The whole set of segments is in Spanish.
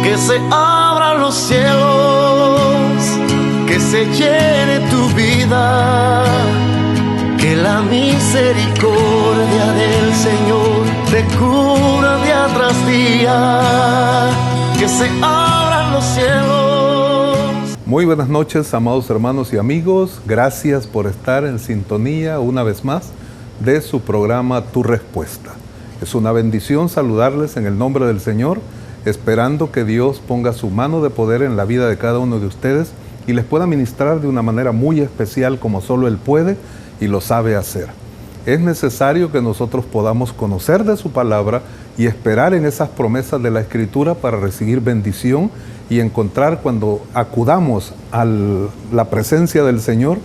que se abran los cielos, que se llene tu vida, que la misericordia del Señor te cubra día tras día, que se abran los cielos. Muy buenas noches, amados hermanos y amigos. Gracias por estar en sintonía una vez más de su programa Tu Respuesta. Es una bendición saludarles en el nombre del Señor, esperando que Dios ponga su mano de poder en la vida de cada uno de ustedes y les pueda ministrar de una manera muy especial como solo Él puede y lo sabe hacer. Es necesario que nosotros podamos conocer de su palabra y esperar en esas promesas de la Escritura para recibir bendición y encontrar, cuando acudamos a la presencia del Señor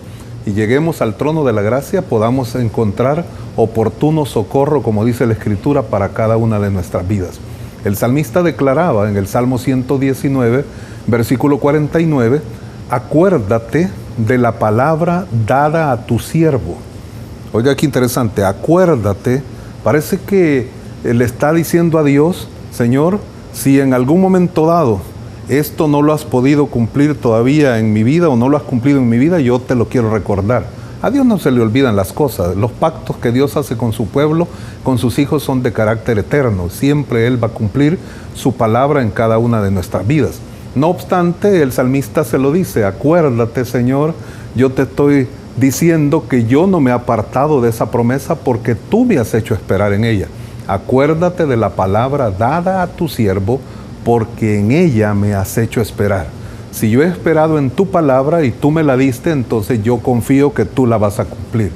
y lleguemos al trono de la gracia, podamos encontrar oportuno socorro, como dice la Escritura, para cada una de nuestras vidas. El salmista declaraba en el Salmo 119, versículo 49, acuérdate de la palabra dada a tu siervo. Oiga, qué interesante, acuérdate. Parece que le está diciendo a Dios, Señor, si en algún momento dado esto no lo has podido cumplir todavía en mi vida o no lo has cumplido en mi vida, yo te lo quiero recordar. A Dios no se le olvidan las cosas. Los pactos que Dios hace con su pueblo, con sus hijos, son de carácter eterno. Siempre Él va a cumplir su palabra en cada una de nuestras vidas. No obstante, el salmista se lo dice, acuérdate, Señor, yo te estoy diciendo que yo no me he apartado de esa promesa porque tú me has hecho esperar en ella. Acuérdate de la palabra dada a tu siervo, porque en ella me has hecho esperar. Si yo he esperado en tu palabra y tú me la diste, entonces yo confío que tú la vas a cumplir.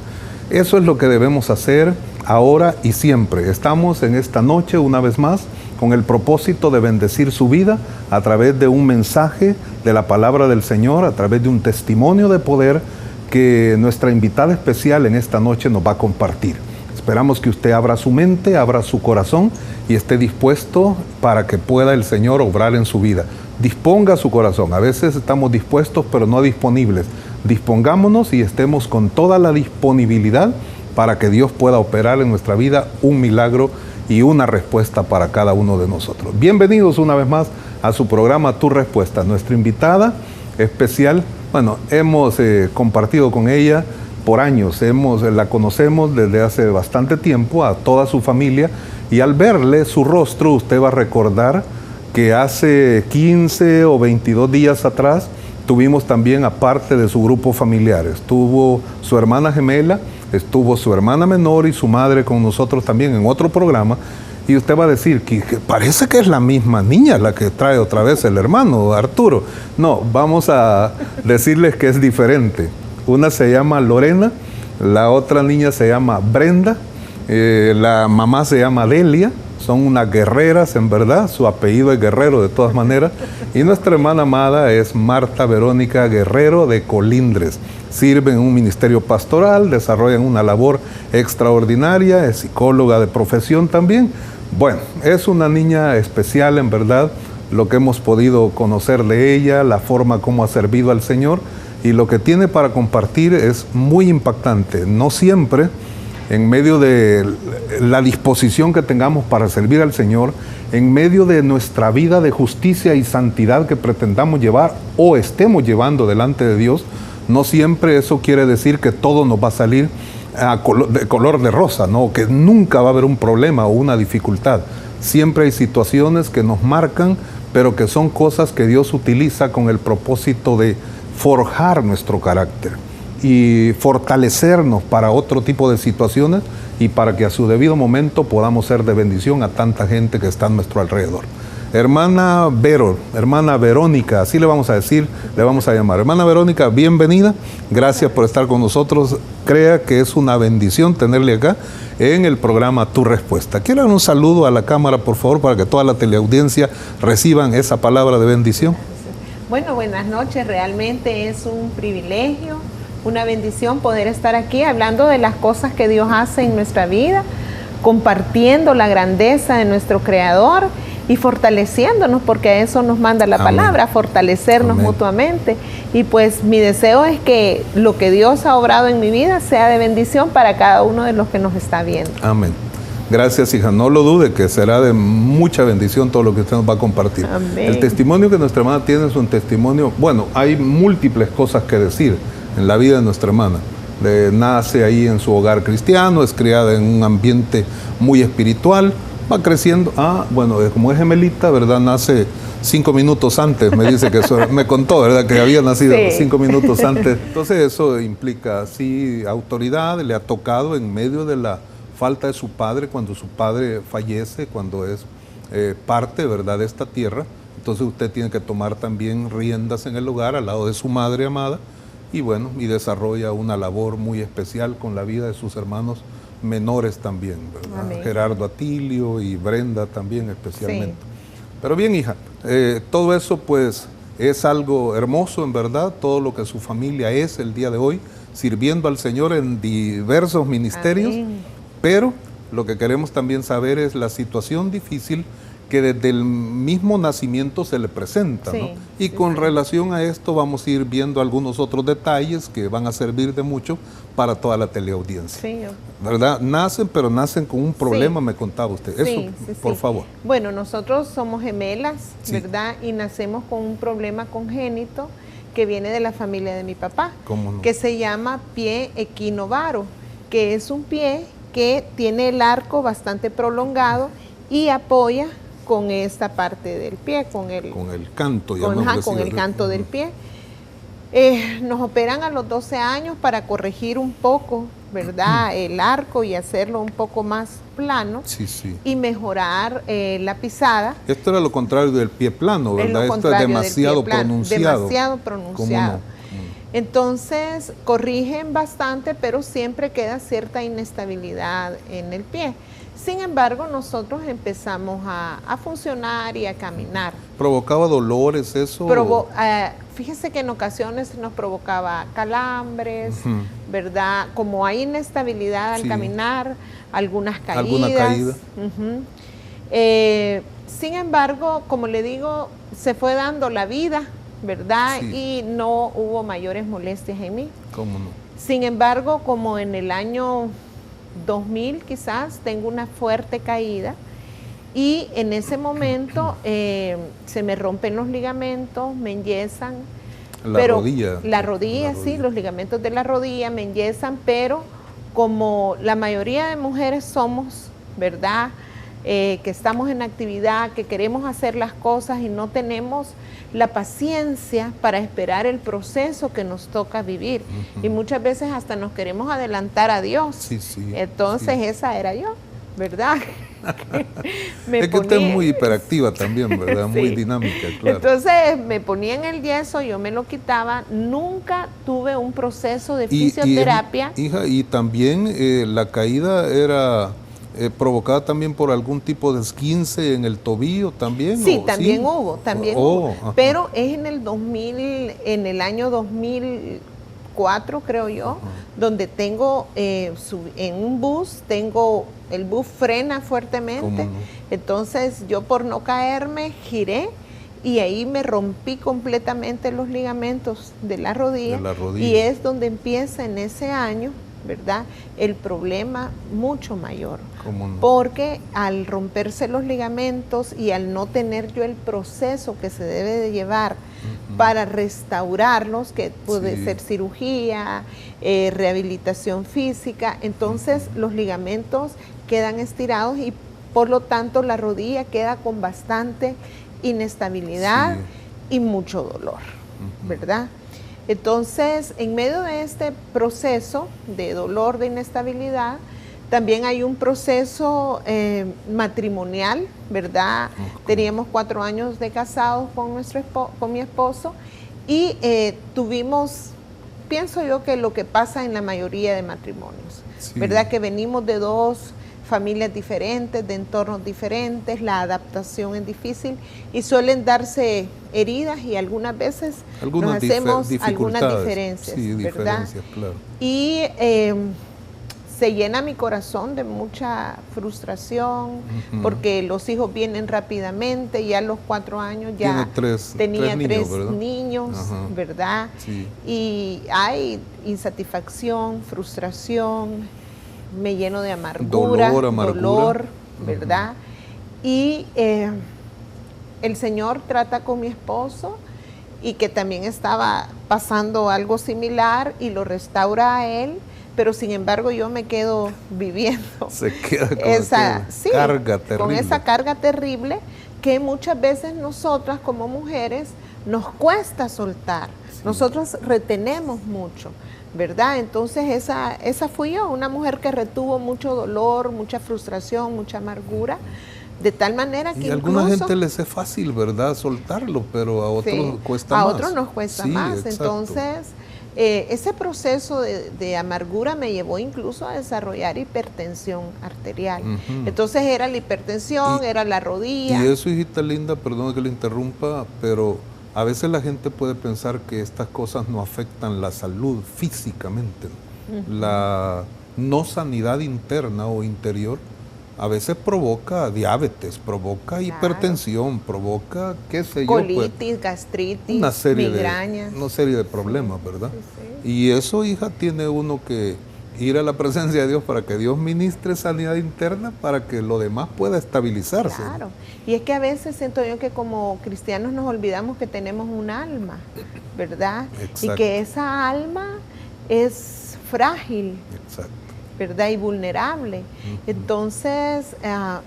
Eso es lo que debemos hacer ahora y siempre. Estamos en esta noche una vez más con el propósito de bendecir su vida a través de un mensaje de la palabra del Señor, a través de un testimonio de poder que nuestra invitada especial en esta noche nos va a compartir. Esperamos que usted abra su mente, abra su corazón y esté dispuesto para que pueda el Señor obrar en su vida. Disponga su corazón. A veces estamos dispuestos pero no disponibles. Dispongámonos y estemos con toda la disponibilidad para que Dios pueda operar en nuestra vida un milagro y una respuesta para cada uno de nosotros. Bienvenidos una vez más a su programa Tu Respuesta. Nuestra invitada especial, hemos compartido con ella por años, la conocemos desde hace bastante tiempo, a toda su familia, y al verle su rostro usted va a recordar que hace 15 o 22 días atrás tuvimos también, aparte de su grupo familiar, estuvo su hermana gemela, estuvo su hermana menor y su madre con nosotros también en otro programa, y usted va a decir que parece que es la misma niña la que trae otra vez el hermano Arturo. No, vamos a decirles que es diferente. Una se llama Lorena, la otra niña se llama Brenda, la mamá se llama Delia, son unas guerreras en verdad, su apellido es Guerrero de todas maneras, y nuestra hermana amada es Marta Verónica Guerrero de Colindres. Sirve en un ministerio pastoral, desarrollan una labor extraordinaria, es psicóloga de profesión también. Bueno, es una niña especial en verdad, lo que hemos podido conocer de ella, la forma como ha servido al Señor, y lo que tiene para compartir es muy impactante. No siempre, en medio de la disposición que tengamos para servir al Señor, en medio de nuestra vida de justicia y santidad que pretendamos llevar o estemos llevando delante de Dios, no siempre eso quiere decir que todo nos va a salir de color de rosa, ¿no? Que nunca va a haber un problema o una dificultad. Siempre hay situaciones que nos marcan, pero que son cosas que Dios utiliza con el propósito de forjar nuestro carácter y fortalecernos para otro tipo de situaciones y para que a su debido momento podamos ser de bendición a tanta gente que está a nuestro alrededor. Hermana Verónica, así le vamos a decir, le vamos a llamar. Hermana Verónica, bienvenida, gracias por estar con nosotros. Crea que es una bendición tenerle acá en el programa Tu Respuesta. Quiero dar un saludo a la cámara, por favor, para que toda la teleaudiencia reciban esa palabra de bendición. Bueno, buenas noches. Realmente es un privilegio, una bendición poder estar aquí hablando de las cosas que Dios hace en nuestra vida, compartiendo la grandeza de nuestro Creador y fortaleciéndonos, porque a eso nos manda la palabra, a fortalecernos mutuamente. Y pues mi deseo es que lo que Dios ha obrado en mi vida sea de bendición para cada uno de los que nos está viendo. Amén. Gracias, hija. No lo dude, que será de mucha bendición todo lo que usted nos va a compartir. Amén. El testimonio que nuestra hermana tiene es un testimonio, bueno, hay múltiples cosas que decir en la vida de nuestra hermana. Nace ahí en su hogar cristiano, es criada en un ambiente muy espiritual, va creciendo. Bueno, como es gemelita, ¿verdad? Nace 5 minutos antes, me dice que eso, me contó, ¿verdad? Que había nacido Sí. 5 minutos antes. Entonces eso implica, sí, autoridad, le ha tocado en medio de la falta de su padre, cuando su padre fallece, cuando es parte, ¿verdad?, de esta tierra. Entonces usted tiene que tomar también riendas en el hogar al lado de su madre amada y bueno, y desarrolla una labor muy especial con la vida de sus hermanos menores también, ¿verdad? Amén. Gerardo Atilio y Brenda también especialmente. Sí. Pero bien, hija, todo eso pues es algo hermoso en verdad, todo lo que su familia es el día de hoy, sirviendo al Señor en diversos ministerios. Amén. Pero lo que queremos también saber es la situación difícil que desde el mismo nacimiento se le presenta, Sí, ¿no? Y sí, con sí. relación a esto vamos a ir viendo algunos otros detalles que van a servir de mucho para toda la teleaudiencia. Sí, ¿Verdad? Nacen, pero nacen con un problema, Sí. me contaba usted. Sí, Eso, sí, por sí. favor. Bueno, nosotros somos gemelas, Sí. ¿verdad? Y nacemos con un problema congénito que viene de la familia de mi papá, ¿Cómo no? que se llama pie equinovaro, que es un pie que tiene el arco bastante prolongado y apoya con esta parte del pie, con el canto, con, llamémosle así, con el ¿verdad? canto del pie. Nos operan a los 12 años para corregir un poco, ¿verdad?, el arco y hacerlo un poco más plano Sí, sí. y mejorar la pisada. Esto era lo contrario del pie plano, Es ¿verdad? lo Esto es contrario del demasiado pie plano, pronunciado. demasiado ¿Cómo pronunciado. no? Entonces corrigen bastante, pero siempre queda cierta inestabilidad en el pie. Sin embargo, nosotros empezamos a funcionar y a caminar. ¿Provocaba dolores eso? Fíjese que en ocasiones nos provocaba calambres, Ujú. ¿verdad? Como hay inestabilidad al Sí. caminar, algunas caídas. ¿Alguna caída? Ujú. Sin embargo, como le digo, se fue dando la vida, ¿verdad? Sí. Y no hubo mayores molestias en mí. ¿Cómo no? Sin embargo, como en el año 2000 quizás, tengo una fuerte caída y en ese momento se me rompen los ligamentos, me enyesan. La rodilla. La rodilla, sí, los ligamentos de la rodilla me enyesan, pero como la mayoría de mujeres somos, ¿verdad?, que estamos en actividad, que queremos hacer las cosas y no tenemos la paciencia para esperar el proceso que nos toca vivir. Y muchas veces hasta nos queremos adelantar a Dios. Sí, sí. Entonces sí. esa era yo, ¿verdad? Es que usted es muy hiperactiva también, ¿verdad? Muy Sí. dinámica, claro. Entonces me ponían el yeso, yo me lo quitaba, nunca tuve un proceso de fisioterapia. Hija, y también la caída era provocada también por algún tipo de esguince en el tobillo también. Sí, ¿o también sí? hubo, también Oh, hubo. ajá. Pero es en el 2000, en el año 2004, creo yo, donde tengo en un bus, el bus frena fuertemente. ¿Cómo no? Entonces yo por no caerme giré y ahí me rompí completamente los ligamentos de la rodilla. De la rodilla. Y es donde empieza en ese año, ¿verdad?, el problema mucho mayor. ¿Cómo no? Porque al romperse los ligamentos y al no tener yo el proceso que se debe de llevar para restaurarlos, que puede Sí. ser cirugía, rehabilitación física, entonces los ligamentos quedan estirados y por lo tanto la rodilla queda con bastante inestabilidad y mucho dolor, ¿verdad? Entonces, en medio de este proceso de dolor, de inestabilidad, también hay un proceso matrimonial, ¿verdad? Teníamos 4 años de casados con mi esposo y tuvimos, pienso yo, que lo que pasa en la mayoría de matrimonios, Sí. ¿verdad? Que venimos de 2 familias diferentes, de entornos diferentes, la adaptación es difícil y suelen darse heridas y algunas veces nos hacemos algunas diferencias, Sí, ¿verdad? diferencias, claro. Y se llena mi corazón de mucha frustración porque los hijos vienen rápidamente y a los 4 años ya tenía tres niños, Ajá. ¿verdad? Sí. Y hay insatisfacción, frustración. me lleno de amargura, dolor, ¿verdad? Y el Señor trata con mi esposo, y que también estaba pasando algo similar, y lo restaura a él, pero sin embargo yo me quedo viviendo. Se queda con esa carga terrible. Con esa carga terrible que muchas veces nosotras como mujeres nos cuesta soltar. Sí. Nosotros retenemos mucho, ¿verdad? Entonces esa fui yo, una mujer que retuvo mucho dolor, mucha frustración, mucha amargura. De tal manera que y a alguna gente les es fácil, ¿verdad?, soltarlo, pero a otros cuesta más. A otros nos cuesta más. Exacto. Entonces, ese proceso de amargura me llevó incluso a desarrollar hipertensión arterial. Entonces era la hipertensión, era la rodilla. Y eso, hijita linda, perdón que le interrumpa, pero a veces la gente puede pensar que estas cosas no afectan la salud físicamente. La no sanidad interna o interior a veces provoca diabetes, provoca hipertensión, provoca, qué sé colitis, yo. Colitis, gastritis, migrañas. Una serie de problemas, ¿verdad? Sí. Y eso, hija, tiene uno que ir a la presencia de Dios para que Dios ministre sanidad interna para que lo demás pueda estabilizarse. Claro. Y es que a veces siento yo que como cristianos nos olvidamos que tenemos un alma, ¿verdad? Exacto. Y que esa alma es frágil. Exacto. ¿Verdad? Y vulnerable. Entonces,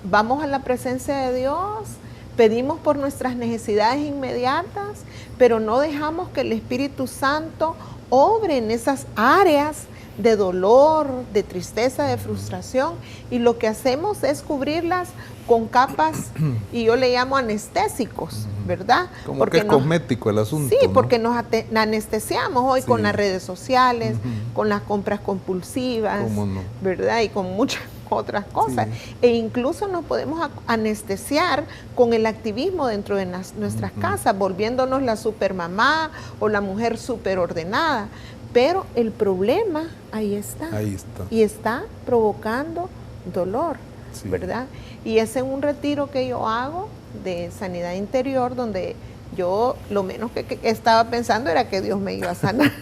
vamos a la presencia de Dios, pedimos por nuestras necesidades inmediatas, pero no dejamos que el Espíritu Santo obre en esas áreas de dolor, de tristeza, de frustración, y lo que hacemos es cubrirlas con capas, y yo le llamo anestésicos, ¿verdad? Como porque que es cosmético el asunto. Sí, ¿no? porque nos anestesiamos hoy con las redes sociales, con las compras compulsivas, no? ¿verdad? Y con muchas otras cosas. E incluso nos podemos anestesiar con el activismo dentro de nuestras casas, volviéndonos la supermamá o la mujer superordenada. Pero el problema ahí está. Ahí está. Y está provocando dolor, ¿verdad? Y es en un retiro que yo hago de sanidad interior, donde yo lo menos que estaba pensando era que Dios me iba a sanar.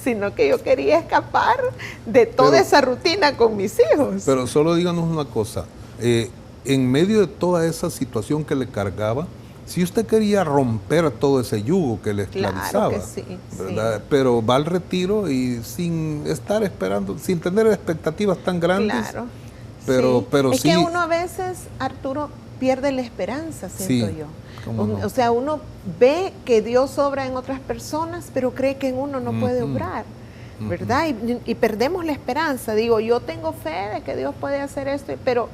Sino que yo quería escapar de toda esa rutina con mis hijos. Pero solo díganos una cosa, en medio de toda esa situación que le cargaba, si usted quería romper todo ese yugo que le esclavizaba, claro que ¿verdad? Pero va al retiro y sin estar esperando, sin tener expectativas tan grandes. Claro. Pero es que uno a veces, Arturo, pierde la esperanza, siento yo. O sea, uno ve que Dios obra en otras personas, pero cree que en uno no puede obrar, ¿verdad? Y perdemos la esperanza. Digo, yo tengo fe de que Dios puede hacer esto, pero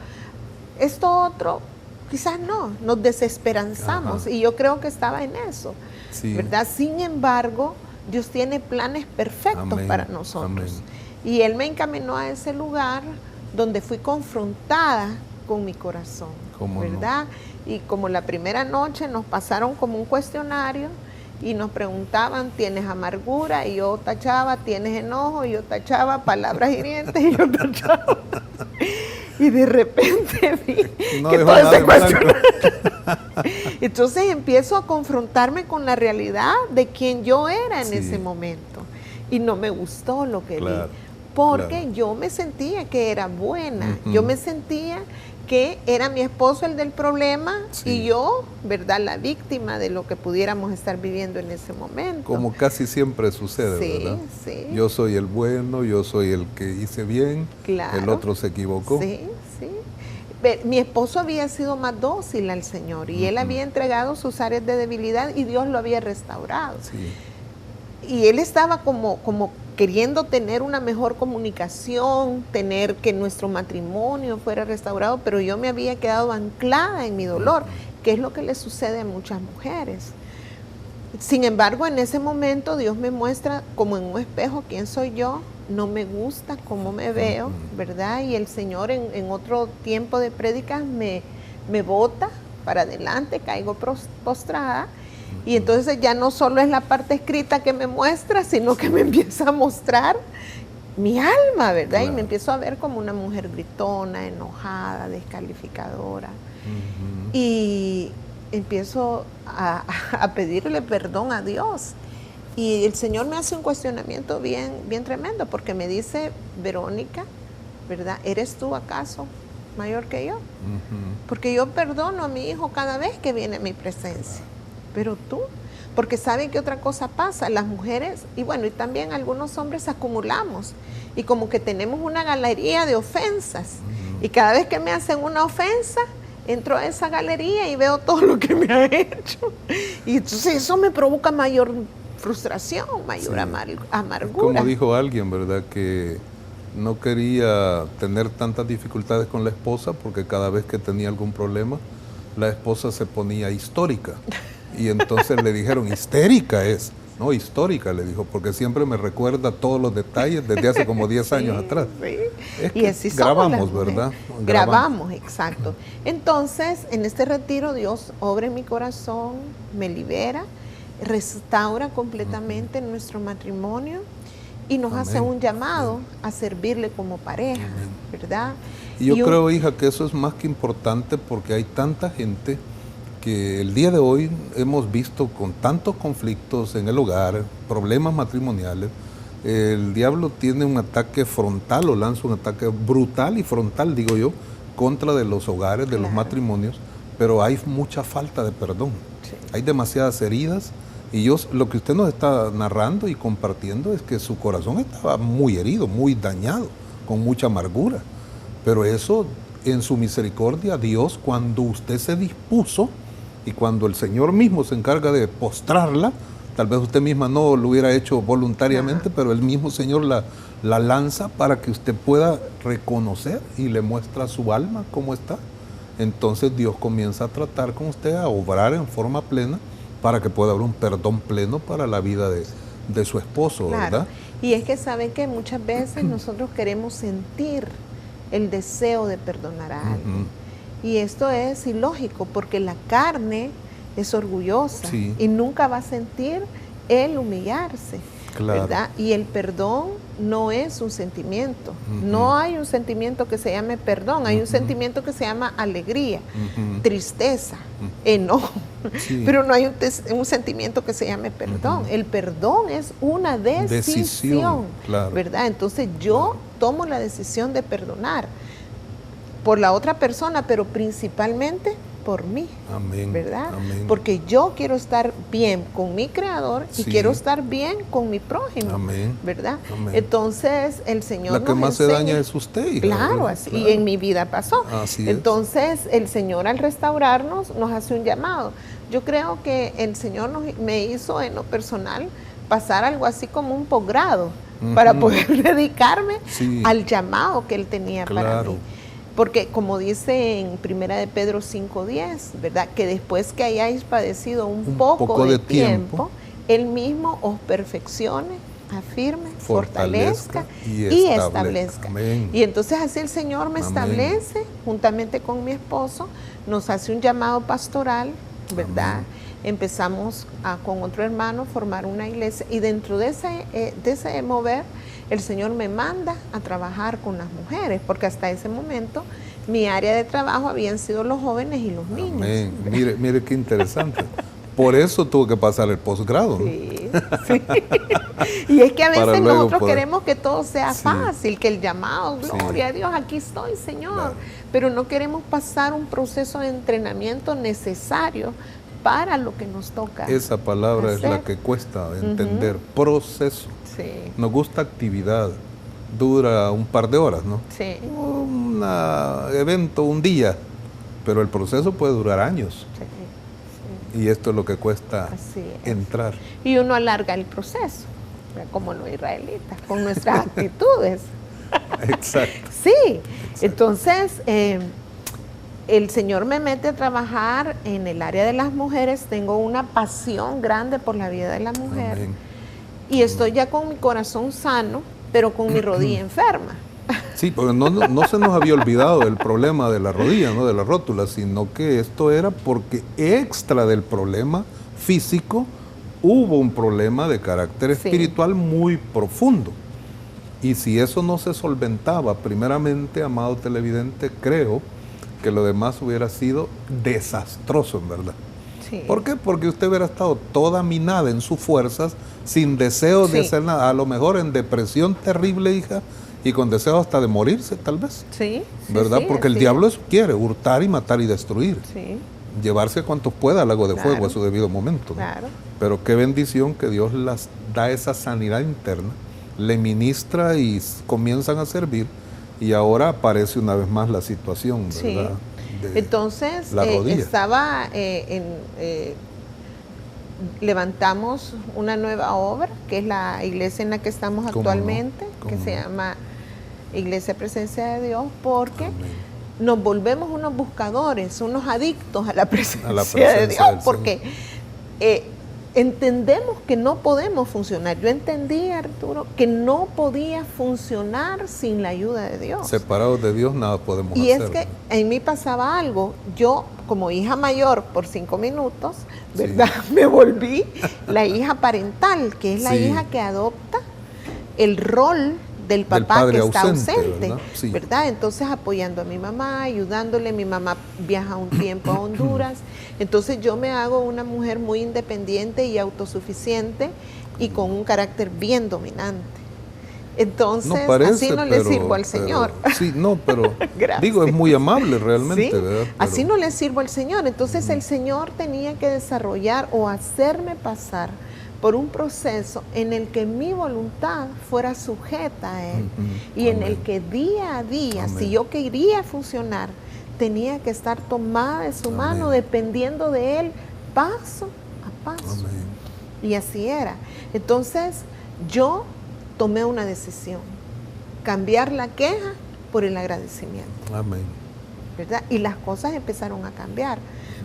esto otro, quizás no, nos desesperanzamos. Y yo creo que estaba en eso, ¿verdad? Sin embargo, Dios tiene planes perfectos para nosotros. Y Él me encaminó a ese lugar donde fui confrontada con mi corazón, ¿verdad? Y como la primera noche nos pasaron como un cuestionario y nos preguntaban, ¿tienes amargura? Y yo tachaba, ¿tienes enojo? Y yo tachaba, palabras hirientes, y yo tachaba. Y de repente vi que todo ese cuestionario. Entonces empiezo a confrontarme con la realidad de quién yo era en ese momento. Y no me gustó lo que vi. Porque yo me sentía que era buena. Yo me sentía que era mi esposo el del problema y yo, ¿verdad?, la víctima de lo que pudiéramos estar viviendo en ese momento. Como casi siempre sucede, ¿verdad? Sí. Yo soy el bueno, yo soy el que hice bien, el otro se equivocó. Sí. Mi esposo había sido más dócil al Señor y él había entregado sus áreas de debilidad y Dios lo había restaurado. Y él estaba como queriendo tener una mejor comunicación, tener que nuestro matrimonio fuera restaurado, pero yo me había quedado anclada en mi dolor, que es lo que le sucede a muchas mujeres. Sin embargo, en ese momento Dios me muestra como en un espejo quién soy yo, no me gusta cómo me veo, ¿verdad? Y el Señor en otro tiempo de prédicas me bota para adelante, caigo postrada. Y entonces ya no solo es la parte escrita que me muestra, sino que me empieza a mostrar mi alma, ¿verdad? Y me empiezo a ver como una mujer gritona, enojada, descalificadora. Y empiezo a pedirle perdón a Dios. Y el Señor me hace un cuestionamiento bien, bien tremendo, porque me dice, Verónica, ¿verdad? ¿Eres tú acaso mayor que yo? Porque yo perdono a mi hijo cada vez que viene a mi presencia. Pero tú, porque saben que otra cosa pasa, las mujeres, y bueno, y también algunos hombres acumulamos, y como que tenemos una galería de ofensas, y cada vez que me hacen una ofensa, entro a esa galería y veo todo lo que me ha hecho, y entonces eso me provoca mayor frustración, mayor amargura. Como dijo alguien, ¿verdad? Que no quería tener tantas dificultades con la esposa porque cada vez que tenía algún problema, la esposa se ponía histórica. Y entonces le dijeron, histérica es. No, histórica, le dijo, porque siempre me recuerda todos los detalles desde hace como 10 años atrás. Sí. Es Y que así grabamos, ¿verdad? Grabamos, exacto. Entonces, en este retiro, Dios obra en mi corazón, me libera, restaura completamente nuestro matrimonio y nos hace un llamado a servirle como pareja, ¿verdad? Y yo creo, hija, que eso es más que importante porque hay tanta gente que el día de hoy hemos visto con tantos conflictos en el hogar, problemas matrimoniales. El diablo tiene un ataque frontal o lanza un ataque brutal y frontal, digo yo, contra de los hogares, de los matrimonios, pero hay mucha falta de perdón. Sí. Hay demasiadas heridas y lo que usted nos está narrando y compartiendo es que su corazón estaba muy herido, muy dañado, con mucha amargura. Pero eso, en su misericordia, Dios, cuando usted se dispuso y cuando el Señor mismo se encarga de postrarla, tal vez usted misma no lo hubiera hecho voluntariamente, pero el mismo Señor la lanza para que usted pueda reconocer y le muestra a su alma cómo está. Entonces Dios comienza a tratar con usted, a obrar en forma plena para que pueda haber un perdón pleno para la vida de su esposo, claro. ¿verdad? Y es que saben que muchas veces nosotros queremos sentir el deseo de perdonar a alguien. Y esto es ilógico porque la carne es orgullosa y nunca va a sentir el humillarse, ¿verdad? Y el perdón no es un sentimiento. No hay un sentimiento que se llame perdón, hay un sentimiento que se llama alegría, tristeza, enojo, pero no hay un sentimiento que se llame perdón. El perdón es una decisión, ¿verdad? Entonces yo tomo la decisión de perdonar por la otra persona, pero principalmente por mí, ¿verdad? Amén. Porque yo quiero estar bien con mi Creador y quiero estar bien con mi prójimo, ¿verdad? Amén. Entonces el Señor la que más se daña es usted, hija, claro, así, y en mi vida pasó. Así entonces el Señor al restaurarnos nos hace un llamado. Yo creo que el Señor me hizo en lo personal pasar algo así como un posgrado para poder dedicarme al llamado que Él tenía para mí. Porque como dice en 1 de Pedro 5:10, ¿verdad? Que después que hayáis padecido un poco de tiempo, Él mismo os perfeccione, afirme, fortalezca y establezca. Amén. Y entonces así el Señor me establece, juntamente con mi esposo, nos hace un llamado pastoral, ¿verdad? Amén. Empezamos con otro hermano a formar una iglesia y dentro de ese mover, el Señor me manda a trabajar con las mujeres, porque hasta ese momento mi área de trabajo habían sido los jóvenes y los niños. Amén. Mire qué interesante. Por eso tuvo que pasar el posgrado, ¿no? Sí. Y es que a veces nosotros queremos que todo sea fácil, que el llamado, gloria a Dios, aquí estoy, Señor. Pero no queremos pasar un proceso de entrenamiento necesario para lo que nos toca. Esa palabra es la que cuesta entender, proceso. Sí. Nos gusta actividad, dura un par de horas, ¿no? Sí. Un evento, un día, pero el proceso puede durar años. Sí. Y esto es lo que cuesta entrar. Y uno alarga el proceso, como los israelitas, con nuestras actitudes. Exacto. Sí, exacto. Entonces el Señor me mete a trabajar en el área de las mujeres, tengo una pasión grande por la vida de la mujer. Amén. Y estoy ya con mi corazón sano, pero con mi rodilla enferma. Sí, porque no se nos había olvidado el problema de la rodilla, no de la rótula, sino que esto era porque extra del problema físico hubo un problema de carácter espiritual muy profundo. Y si eso no se solventaba, primeramente, amado televidente, creo que lo demás hubiera sido desastroso, en verdad. Sí. ¿Por qué? Porque usted hubiera estado toda minada en sus fuerzas, sin deseo de Sí. hacer nada, a lo mejor en depresión terrible, hija, y con deseo hasta de morirse, tal vez. Sí. ¿Verdad? Sí, Porque el así diablo es. eso quiere, hurtar y matar y destruir. Sí, Llevarse cuantos pueda al lago de Claro. fuego a su debido momento, ¿no? claro. Pero qué bendición que Dios las da esa sanidad interna, le ministra y comienzan a servir, y ahora aparece una vez más la situación, Sí. ¿verdad? De Entonces, la rodilla. estaba levantamos una nueva obra, que es la iglesia en la que estamos ¿Cómo no? actualmente, que ¿Cómo se no? llama Iglesia Presencia de Dios, porque Amén. nos volvemos unos buscadores, unos adictos a la presencia, de presencia Dios, del porque entendemos que no podemos funcionar. Yo entendí, Arturo, que no podía funcionar sin la ayuda de Dios. Separados de Dios nada podemos Y hacer. es que ¿no? en mí pasaba algo, yo como hija mayor por 5 minutos, ¿verdad? Me volví la hija parental, que es la Sí. hija que adopta el rol del papá padre que está ausente, ausente, ¿verdad? Sí. ¿verdad? Entonces apoyando a mi mamá, ayudándole, mi mamá viaja un tiempo a Honduras, entonces yo me hago una mujer muy independiente y autosuficiente y con un carácter bien dominante. Entonces, No parece, así no le sirvo al Señor. Sí, no, pero Gracias. digo, es muy amable realmente, Sí, ¿verdad? así Pero- no le sirvo al Señor. Entonces el Señor tenía que desarrollar o hacerme pasar por un proceso en el que mi voluntad fuera sujeta a Él Ujú. y en Amén. el que día a día, Amén. si yo quería funcionar, tenía que estar tomada de su Amén. mano, dependiendo de Él, paso a paso. Amén. Y así era. Entonces yo tomé una decisión, cambiar la queja por el agradecimiento, Amén. ¿verdad? Y las cosas empezaron a cambiar,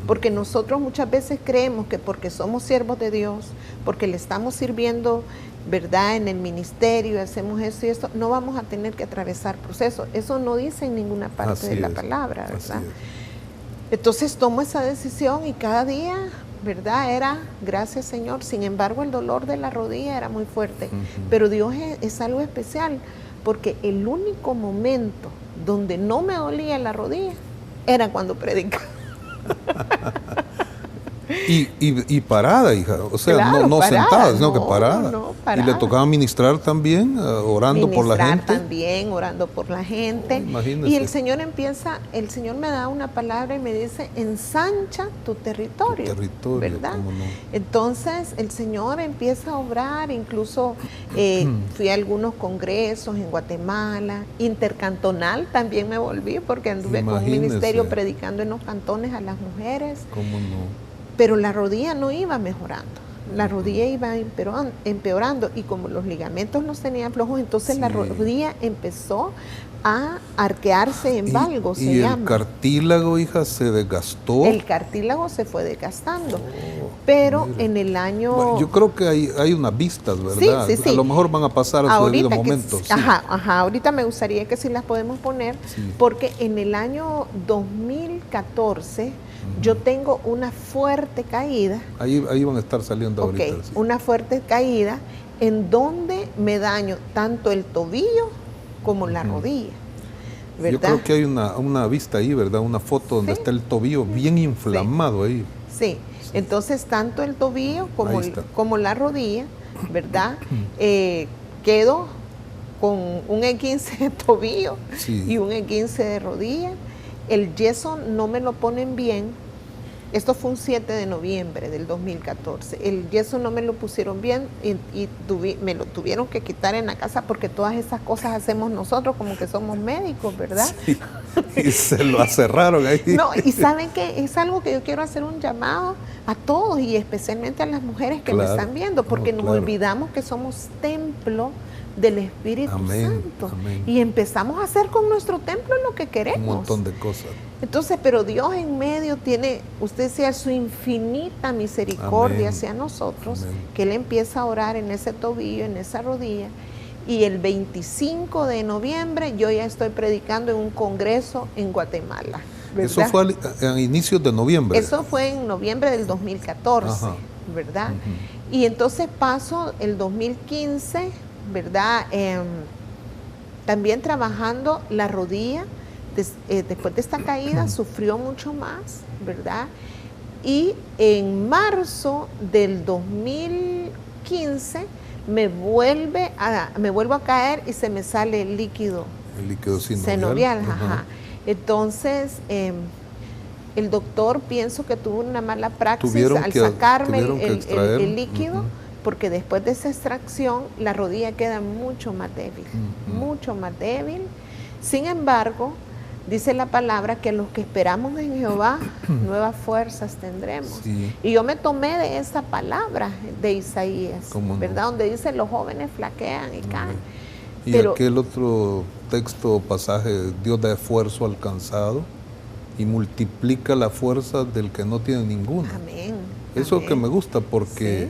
porque nosotros muchas veces creemos que porque somos siervos de Dios, porque le estamos sirviendo, ¿verdad?, en el ministerio, hacemos esto y esto, no vamos a tener que atravesar procesos. Eso no dice en ninguna parte Así de la es, palabra, así ¿verdad? es. Entonces tomo esa decisión y cada día, ¿verdad? Era, gracias Señor. Sin embargo, el dolor de la rodilla era muy fuerte. Ujú. Pero Dios es algo especial, porque el único momento donde no me dolía la rodilla era cuando predicaba. Y parada, hija, o sea, Claro, no parada, sentada, sino que no, parada. no, Y parada. le tocaba ministrar también, orando por la Ministrar gente. también, orando por la gente. Oh, imagínese. Y el Señor me da una palabra y me dice, ensancha tu territorio. ¿Verdad? cómo no. Entonces el Señor empieza a obrar, incluso fui a algunos congresos en Guatemala, intercantonal también me volví, porque anduve con un Imagínese. ministerio predicando en los cantones a las mujeres. ¿Cómo no? Pero la rodilla no iba mejorando, la rodilla iba empeorando y como los ligamentos los tenían flojos, entonces la Sí. rodilla empezó a arquearse en valgo, se y el llama. cartílago, hija, se desgastó. El cartílago se fue desgastando, pero mira. en el año... Bueno, yo creo que hay unas vistas, ¿verdad? Sí, sí, sí. A lo mejor van a pasar a su debido que momento. sí. ahorita me gustaría que sí las podemos poner, Sí. porque en el año 2014 yo tengo una fuerte caída. Ahí van a estar saliendo Ok, ahorita. sí. una fuerte caída en donde me daño tanto el tobillo como la rodilla, Yo ¿verdad? creo que hay una vista ahí, ¿verdad? Una foto donde Sí. está el tobillo bien inflamado ahí. Sí, entonces tanto el tobillo Ahí está. como la rodilla, ¿verdad? Quedo con un E15 de tobillo Sí. y un E15 de rodilla. El yeso no me lo ponen bien. Esto fue un 7 de noviembre del 2014. El yeso no me lo pusieron bien y me lo tuvieron que quitar en la casa, porque todas esas cosas hacemos nosotros como que somos médicos, ¿verdad? Sí. Y se lo acerraron ahí. No, y saben que es algo que yo quiero hacer un llamado a todos y especialmente a las mujeres que me Claro. están viendo, porque No, nos claro. olvidamos que somos templo del Espíritu Amén, Santo amén. y empezamos a hacer con nuestro templo lo que queremos. Un montón de cosas. Entonces, pero Dios en medio tiene, usted decía, su infinita misericordia Amén. hacia nosotros, Amén. que Él empieza a orar en ese tobillo, en esa rodilla, y el 25 de noviembre yo ya estoy predicando en un congreso en Guatemala. Eso ¿verdad? fue a inicios de noviembre. Eso fue en noviembre del 2014, Ajá. ¿verdad? Ujú. Y entonces paso el 2015, ¿verdad? También trabajando la rodilla, después de esta caída sufrió mucho más, ¿verdad? y en marzo del 2015 me vuelvo a caer y se me sale el líquido sinovial. Ajá. Entonces, el doctor pienso que tuvo una mala praxis al sacarme el líquido, porque después de esa extracción la rodilla queda mucho más débil, mucho más débil. Sin embargo, dice la palabra que los que esperamos en Jehová, nuevas fuerzas tendremos. Sí. Y yo me tomé de esa palabra de Isaías, ¿verdad? Donde dice los jóvenes flaquean y caen. Y pero aquel otro texto, pasaje, Dios da esfuerzo al cansado y multiplica la fuerza del que no tiene ninguna. Amén. Eso Amén. que me gusta porque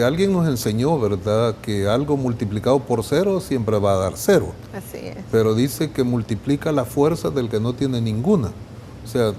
alguien nos enseñó, ¿verdad?, que algo multiplicado por 0 siempre va a dar 0. Así es. Pero dice que multiplica la fuerza del que no tiene ninguna. O sea,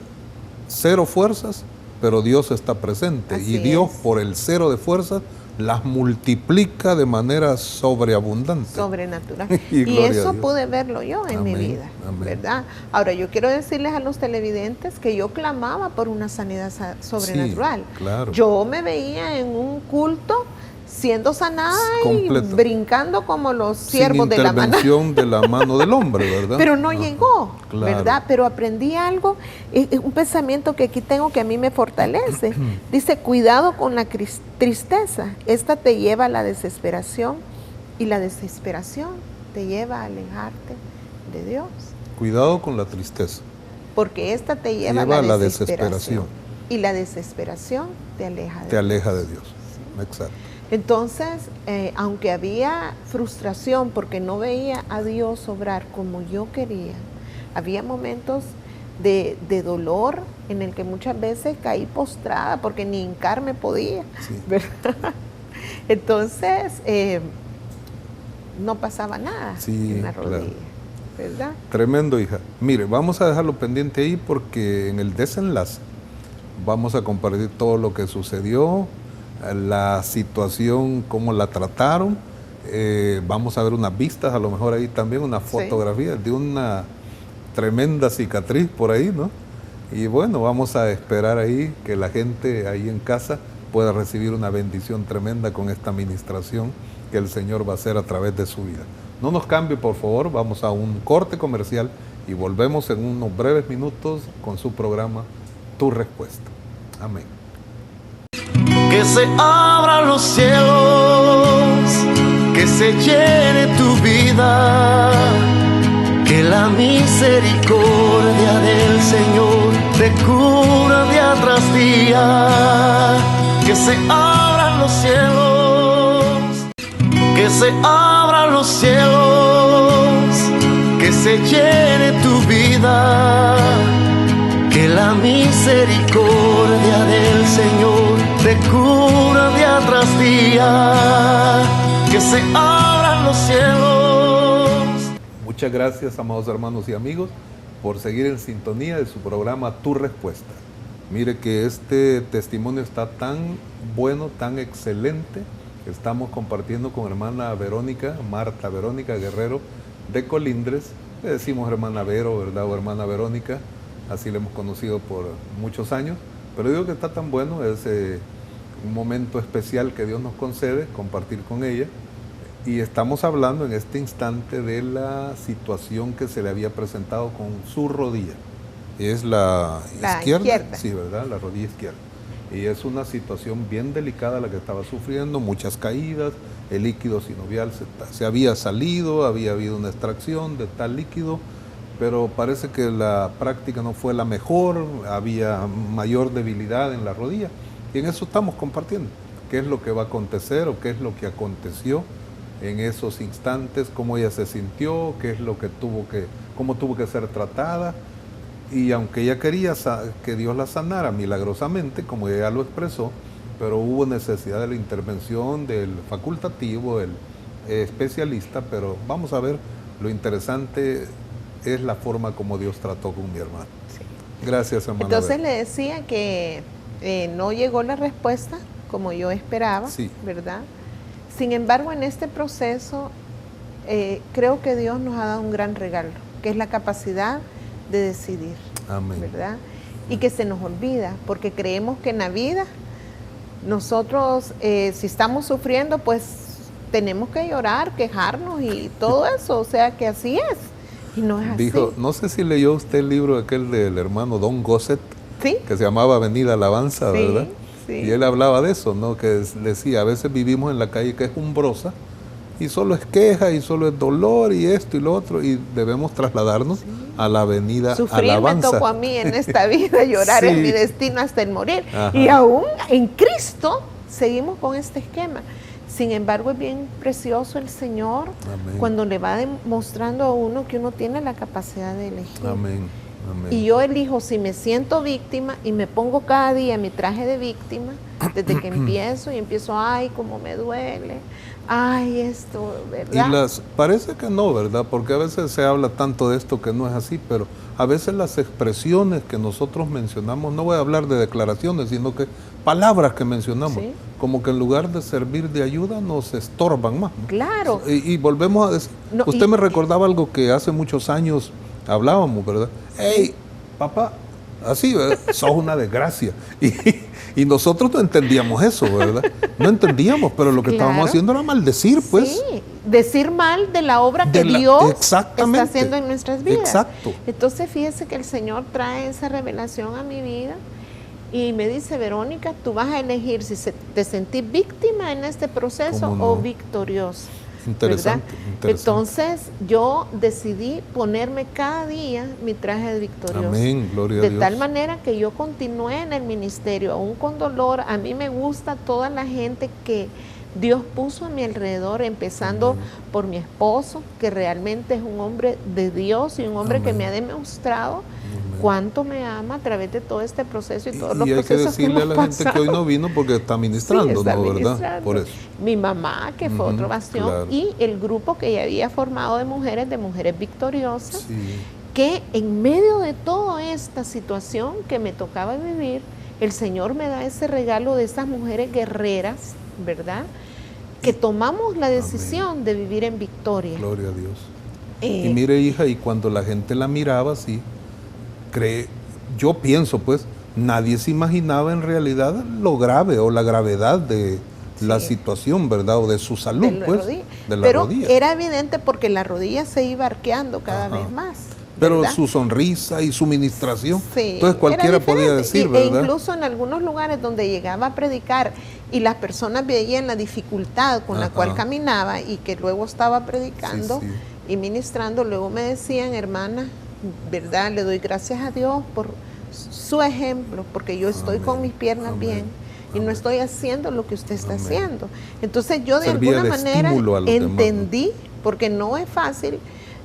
0 fuerzas, pero Dios está presente. Así y Dios, es, por el 0 de fuerzas, las multiplica de manera sobreabundante. Sobrenatural. y eso pude verlo yo en mi vida, ¿verdad? Ahora, yo quiero decirles a los televidentes que yo clamaba por una sanidad sobrenatural. Sí, claro. Yo me veía en un culto siendo sanada y brincando como los siervos de la mano. Sin intervención de la mano del hombre, ¿verdad? Pero no llegó, ¿verdad? Pero aprendí algo, un pensamiento que aquí tengo que a mí me fortalece. Dice, cuidado con la tristeza, esta te lleva a la desesperación y la desesperación te lleva a alejarte de Dios. Cuidado con la tristeza. Porque esta te lleva a la desesperación. Y la desesperación te aleja de Dios. Sí. Exacto. Entonces, aunque había frustración porque no veía a Dios obrar como yo quería, había momentos de dolor en el que muchas veces caí postrada porque ni hincarme podía, ¿verdad? Entonces, no pasaba nada en la rodilla, ¿verdad? Tremendo, hija. Mire, vamos a dejarlo pendiente ahí porque en el desenlace vamos a compartir todo lo que sucedió, la situación, cómo la trataron. Vamos a ver unas vistas, a lo mejor ahí también una fotografía de una tremenda cicatriz por ahí, ¿no? Y bueno, vamos a esperar ahí que la gente ahí en casa pueda recibir una bendición tremenda con esta administración que el Señor va a hacer a través de su vida. No nos cambie, por favor, vamos a un corte comercial y volvemos en unos breves minutos con su programa Tu Respuesta. Amén. Que se abran los cielos, que se llene tu vida, que la misericordia del Señor te cura día tras día. Que se abran los cielos, que se abran los cielos, que se llene tu vida, que la misericordia del Señor te cura día tras día, que se abran los cielos. Muchas gracias, amados hermanos y amigos, por seguir en sintonía de su programa Tu Respuesta. Mire que este testimonio está tan bueno, tan excelente. Estamos compartiendo con hermana Verónica, Marta Verónica Guerrero de Colindres. Le decimos hermana Vero, ¿verdad? O hermana Verónica. Así la hemos conocido por muchos años. Pero digo que está tan bueno, es un momento especial que Dios nos concede compartir con ella. Y estamos hablando en este instante de la situación que se le había presentado con su rodilla. Es la izquierda. Sí, ¿verdad? La rodilla izquierda. Y es una situación bien delicada la que estaba sufriendo, muchas caídas, el líquido sinovial se había salido, había habido una extracción de tal líquido, pero parece que la práctica no fue la mejor, había mayor debilidad en la rodilla. Y en eso estamos compartiendo. ¿Qué es lo que va a acontecer o qué es lo que aconteció en esos instantes? ¿Cómo ella se sintió? ¿Qué es lo que cómo tuvo que ser tratada? Y aunque ella quería que Dios la sanara milagrosamente, como ella lo expresó, pero hubo necesidad de la intervención del facultativo, el especialista, pero vamos a ver, lo interesante es la forma como Dios trató con mi hermano. Sí. Gracias, hermana. Entonces le decía que no llegó la respuesta como yo esperaba, ¿verdad? Sin embargo, en este proceso creo que Dios nos ha dado un gran regalo, que es la capacidad de decidir. Amén. ¿Verdad? y que se nos olvida, porque creemos que en la vida nosotros, si estamos sufriendo, pues tenemos que llorar, quejarnos y todo eso, o sea que así es, y no es Dijo, así. no sé si leyó usted el libro aquel del hermano Don Gossett, ¿Sí? que se llamaba Avenida Alabanza, Sí, ¿verdad? sí. Y él hablaba de eso, ¿no? Que decía, a veces vivimos en la calle que es umbrosa y solo es queja y solo es dolor y esto y lo otro, y debemos trasladarnos a la Avenida Sufrir Alabanza. me tocó a mí en esta vida, llorar Sí. es mi destino hasta el morir. Ajá. Y aún en Cristo seguimos con este esquema. Sin embargo, es bien precioso el Señor Amén. cuando le va demostrando a uno que uno tiene la capacidad de elegir. Amén. Amén. Y yo elijo, si me siento víctima y me pongo cada día mi traje de víctima, desde que empiezo, ay, cómo me duele, ay, esto, ¿verdad? Parece que no, ¿verdad? Porque a veces se habla tanto de esto que no es así, pero a veces las expresiones que nosotros mencionamos, no voy a hablar de declaraciones, sino que palabras que mencionamos, Sí. como que en lugar de servir de ayuda nos estorban más, ¿no? Claro. Y volvemos a decir, No, usted y- me recordaba algo que hace muchos años hablábamos, ¿verdad? Hey, papá, así, ¿verdad? Sos una desgracia. Y nosotros no entendíamos eso, ¿verdad? No entendíamos, pero lo que Claro. estábamos haciendo era maldecir, pues. Sí, decir mal de la obra que De la- Dios exactamente. está haciendo en nuestras vidas. Exacto. Entonces fíjese que el Señor trae esa revelación a mi vida y me dice, Verónica, tú vas a elegir si te sentís víctima en este proceso ¿Cómo no? o victoriosa. Interesante, ¿verdad? interesante. Entonces yo decidí ponerme cada día mi traje de victorioso. Amén, gloria a De Dios. tal manera que yo continué en el ministerio, aún con dolor. A mí me gusta toda la gente que Dios puso a mi alrededor, empezando Amén. por mi esposo, que realmente es un hombre de Dios y un hombre que Amén. me ha demostrado Amén. cuánto me ama a través de todo este proceso y todos los Y hay que procesos decirle a hemos la gente que hoy pasado. no vino porque está ministrando, Sí, está ¿no? ¿Verdad? ministrando. Por eso. Mi mamá, que fue Ujú, otro bastión, claro. y el grupo que ya había formado de mujeres victoriosas, Sí. que en medio de toda esta situación que me tocaba vivir, el Señor me da ese regalo de esas mujeres guerreras, ¿verdad? Que tomamos la decisión de vivir en victoria. Gloria a Dios. Eh, Y mire, hija, y cuando la gente la miraba así, yo pienso, pues, nadie se imaginaba en realidad lo grave o la gravedad de la Sí. situación, ¿verdad? O de su salud, de la pues, rodilla. de la Pero rodilla. era evidente porque la rodilla se iba arqueando cada Ajá. vez más. Pero ¿verdad? su sonrisa y su ministración, Sí, entonces cualquiera era podía diferente. decir, E ¿verdad? incluso en algunos lugares donde llegaba a predicar y las personas veían la dificultad con la Ajá. cual caminaba y que luego estaba predicando Sí, y ministrando, luego me decían, hermana, ¿verdad? Le doy gracias a Dios por su ejemplo, porque yo estoy con Amén. mis piernas Amén. bien y no Amén. estoy haciendo lo que usted está Amén. haciendo. Entonces yo de Servía alguna de manera estímulo a los demás, ¿no? entendí, porque no es fácil,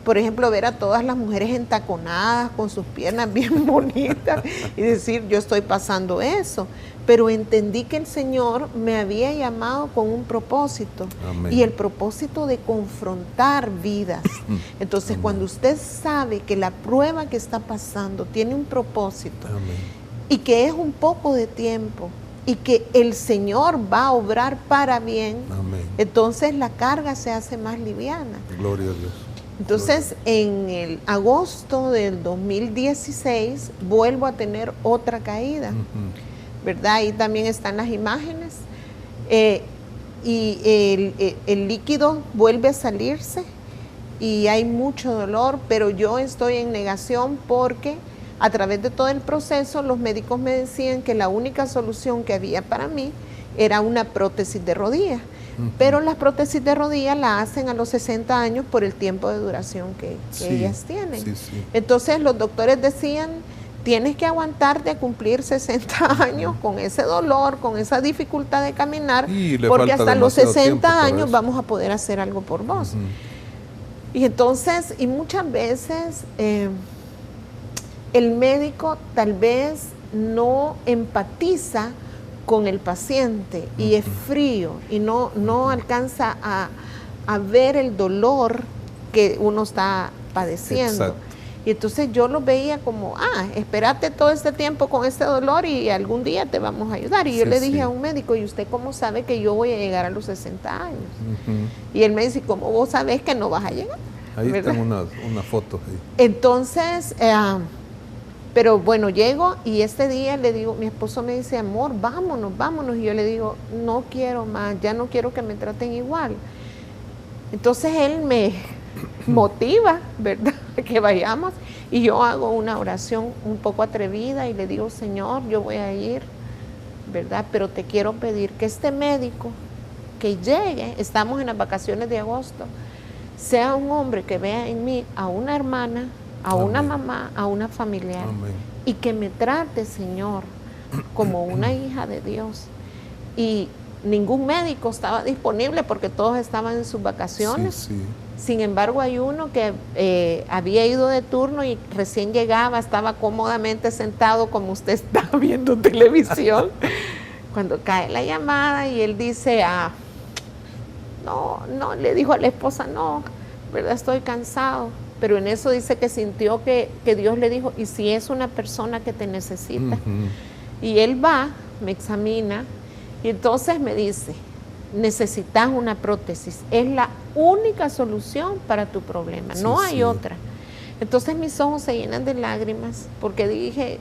por ejemplo, ver a todas las mujeres entaconadas con sus piernas bien bonitas y decir, yo estoy pasando eso. Pero entendí que el Señor me había llamado con un propósito. Amén. Y el propósito de confrontar vidas. Entonces, Amén. cuando usted sabe que la prueba que está pasando tiene un propósito Amén. y que es un poco de tiempo y que el Señor va a obrar para bien, Amén. entonces la carga se hace más liviana. Gloria a Dios. Entonces, en el agosto del 2016 vuelvo a tener otra caída, Ujú. ¿verdad? Ahí también están las imágenes. Y el líquido vuelve a salirse y hay mucho dolor, pero yo estoy en negación porque a través de todo el proceso los médicos me decían que la única solución que había para mí era una prótesis de rodilla. Pero las prótesis de rodilla la hacen a los 60 años por el tiempo de duración que Sí, ellas tienen. sí, sí. Entonces los doctores decían, tienes que aguantarte a cumplir 60 años con ese dolor, con esa dificultad de caminar, Y le porque falta hasta los demasiado 60 tiempo para años eso. vamos a poder hacer algo por vos. Ujú. Y entonces, y muchas veces el médico tal vez no empatiza con el paciente y es frío y no alcanza a ver el dolor que uno está padeciendo. Exacto. Y entonces yo lo veía como, espérate todo este tiempo con este dolor y algún día te vamos a ayudar. Y yo Sí, le dije sí. a un médico, ¿y usted cómo sabe que yo voy a llegar a los 60 años? Ujú. Y él me dice, ¿cómo vos sabés que no vas a llegar? Ahí ¿verdad? están unas fotos ahí. Entonces, Pero bueno, llego y este día le digo, mi esposo me dice, amor, vámonos, vámonos. Y yo le digo, no quiero más, ya no quiero que me traten igual. Entonces él me motiva, ¿verdad?, que vayamos. Y yo hago una oración un poco atrevida y le digo, Señor, yo voy a ir, ¿verdad? Pero te quiero pedir que este médico que llegue, estamos en las vacaciones de agosto, sea un hombre que vea en mí a una hermana, a Amén. una mamá, a una familiar. Amén. Y que me trate, Señor, como una hija de Dios. Y ningún médico estaba disponible porque todos estaban en sus vacaciones. Sí, sí. Sin embargo, hay uno que había ido de turno y recién llegaba, estaba cómodamente sentado como usted está viendo televisión. Cuando cae la llamada y él dice, no, le dijo a la esposa, no, ¿verdad? Estoy cansado. Pero en eso dice que sintió que Dios le dijo, ¿y si es una persona que te necesita? Y él va, me examina, y entonces me dice, necesitas una prótesis, es la única solución para tu problema, Sí, no hay sí. otra. Entonces mis ojos se llenan de lágrimas porque dije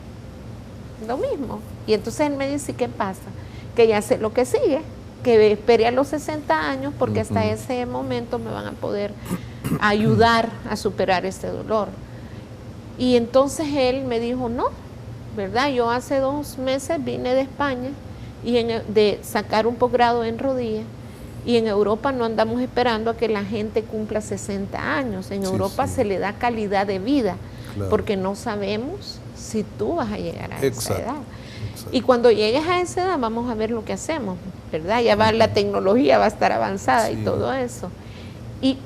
lo mismo. Y entonces él me dice, ¿qué pasa? Que ya sé lo que sigue, que espere a los 60 años porque hasta ese momento me van a poder ayudar a superar este dolor. Y entonces él me dijo, no, ¿verdad? Yo hace 2 meses vine de España y de sacar un posgrado en rodilla, y en Europa no andamos esperando a que la gente cumpla 60 años. En Europa se le da calidad de vida, Claro. porque no sabemos si tú vas a llegar a esa Exacto. edad. Y cuando llegues a esa edad vamos a ver lo que hacemos, ¿verdad? Ya va, la tecnología va a estar avanzada Sí. y todo eso.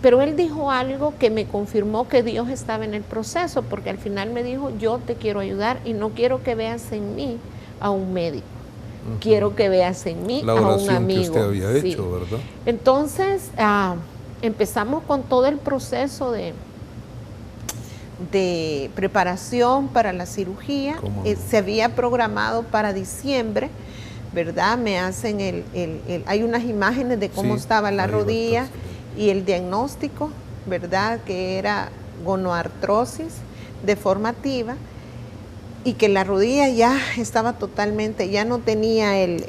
Pero él dijo algo que me confirmó que Dios estaba en el proceso, porque al final me dijo, yo te quiero ayudar y no quiero que veas en mí a un médico. Quiero que veas en mí La a un oración amigo. que usted había Sí. hecho, ¿verdad? Entonces empezamos con todo el proceso de preparación para la cirugía. ¿Cómo no? Se había programado para diciembre, ¿verdad? Me hacen hay unas imágenes de cómo Sí, estaba la ahí va a estar rodilla saliendo. y el diagnóstico, ¿verdad? Que era gonoartrosis deformativa, y que la rodilla ya estaba totalmente, ya no tenía el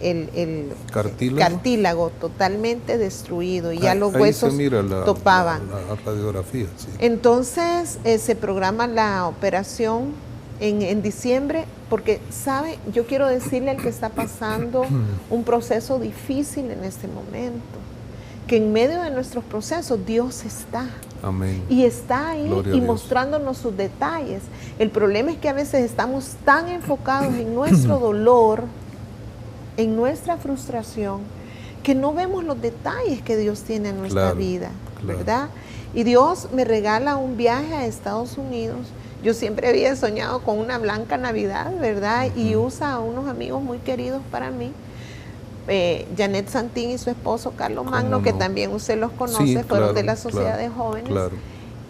cartílago totalmente destruido, y ya los Ahí huesos se mira topaban. la radiografía, sí. Entonces se programa la operación en diciembre, porque, ¿sabe? Yo quiero decirle al que está pasando un proceso difícil en este momento, que en medio de nuestros procesos Dios está. Amén. Y está ahí Gloria a y Dios. mostrándonos sus detalles. El problema es que a veces estamos tan enfocados en nuestro dolor, en nuestra frustración, que no vemos los detalles que Dios tiene en nuestra Claro, vida, claro. ¿verdad? Y Dios me regala un viaje a Estados Unidos. Yo siempre había soñado con una blanca Navidad, ¿verdad? Y usa a unos amigos muy queridos para mí. Janet Santín y su esposo Carlos Magno, que no? también usted los conoce, Sí, fueron claro, de la Sociedad de claro, Jóvenes. claro.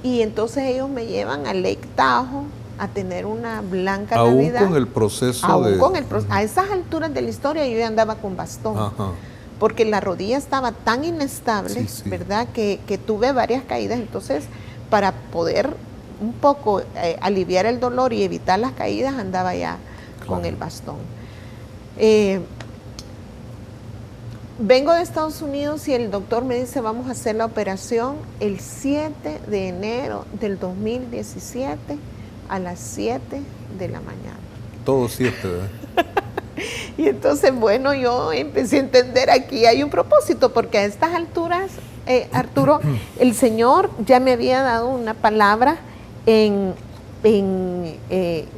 Y entonces ellos me llevan a Lake Tahoe a tener una blanca Aún Navidad. con el proceso Aún con el proceso. A esas alturas de la historia yo ya andaba con bastón. Ajá. Porque la rodilla estaba tan inestable, Sí, sí. ¿verdad? Que tuve varias caídas. Entonces, para poder un poco aliviar el dolor y evitar las caídas, andaba ya con Claro. el bastón. Vengo de Estados Unidos y el doctor me dice, vamos a hacer la operación el 7 de enero del 2017 a las 7 de la mañana. Todo 7, ¿verdad? Y entonces, bueno, yo empecé a entender, aquí hay un propósito, porque a estas alturas, Arturo, el Señor ya me había dado una palabra en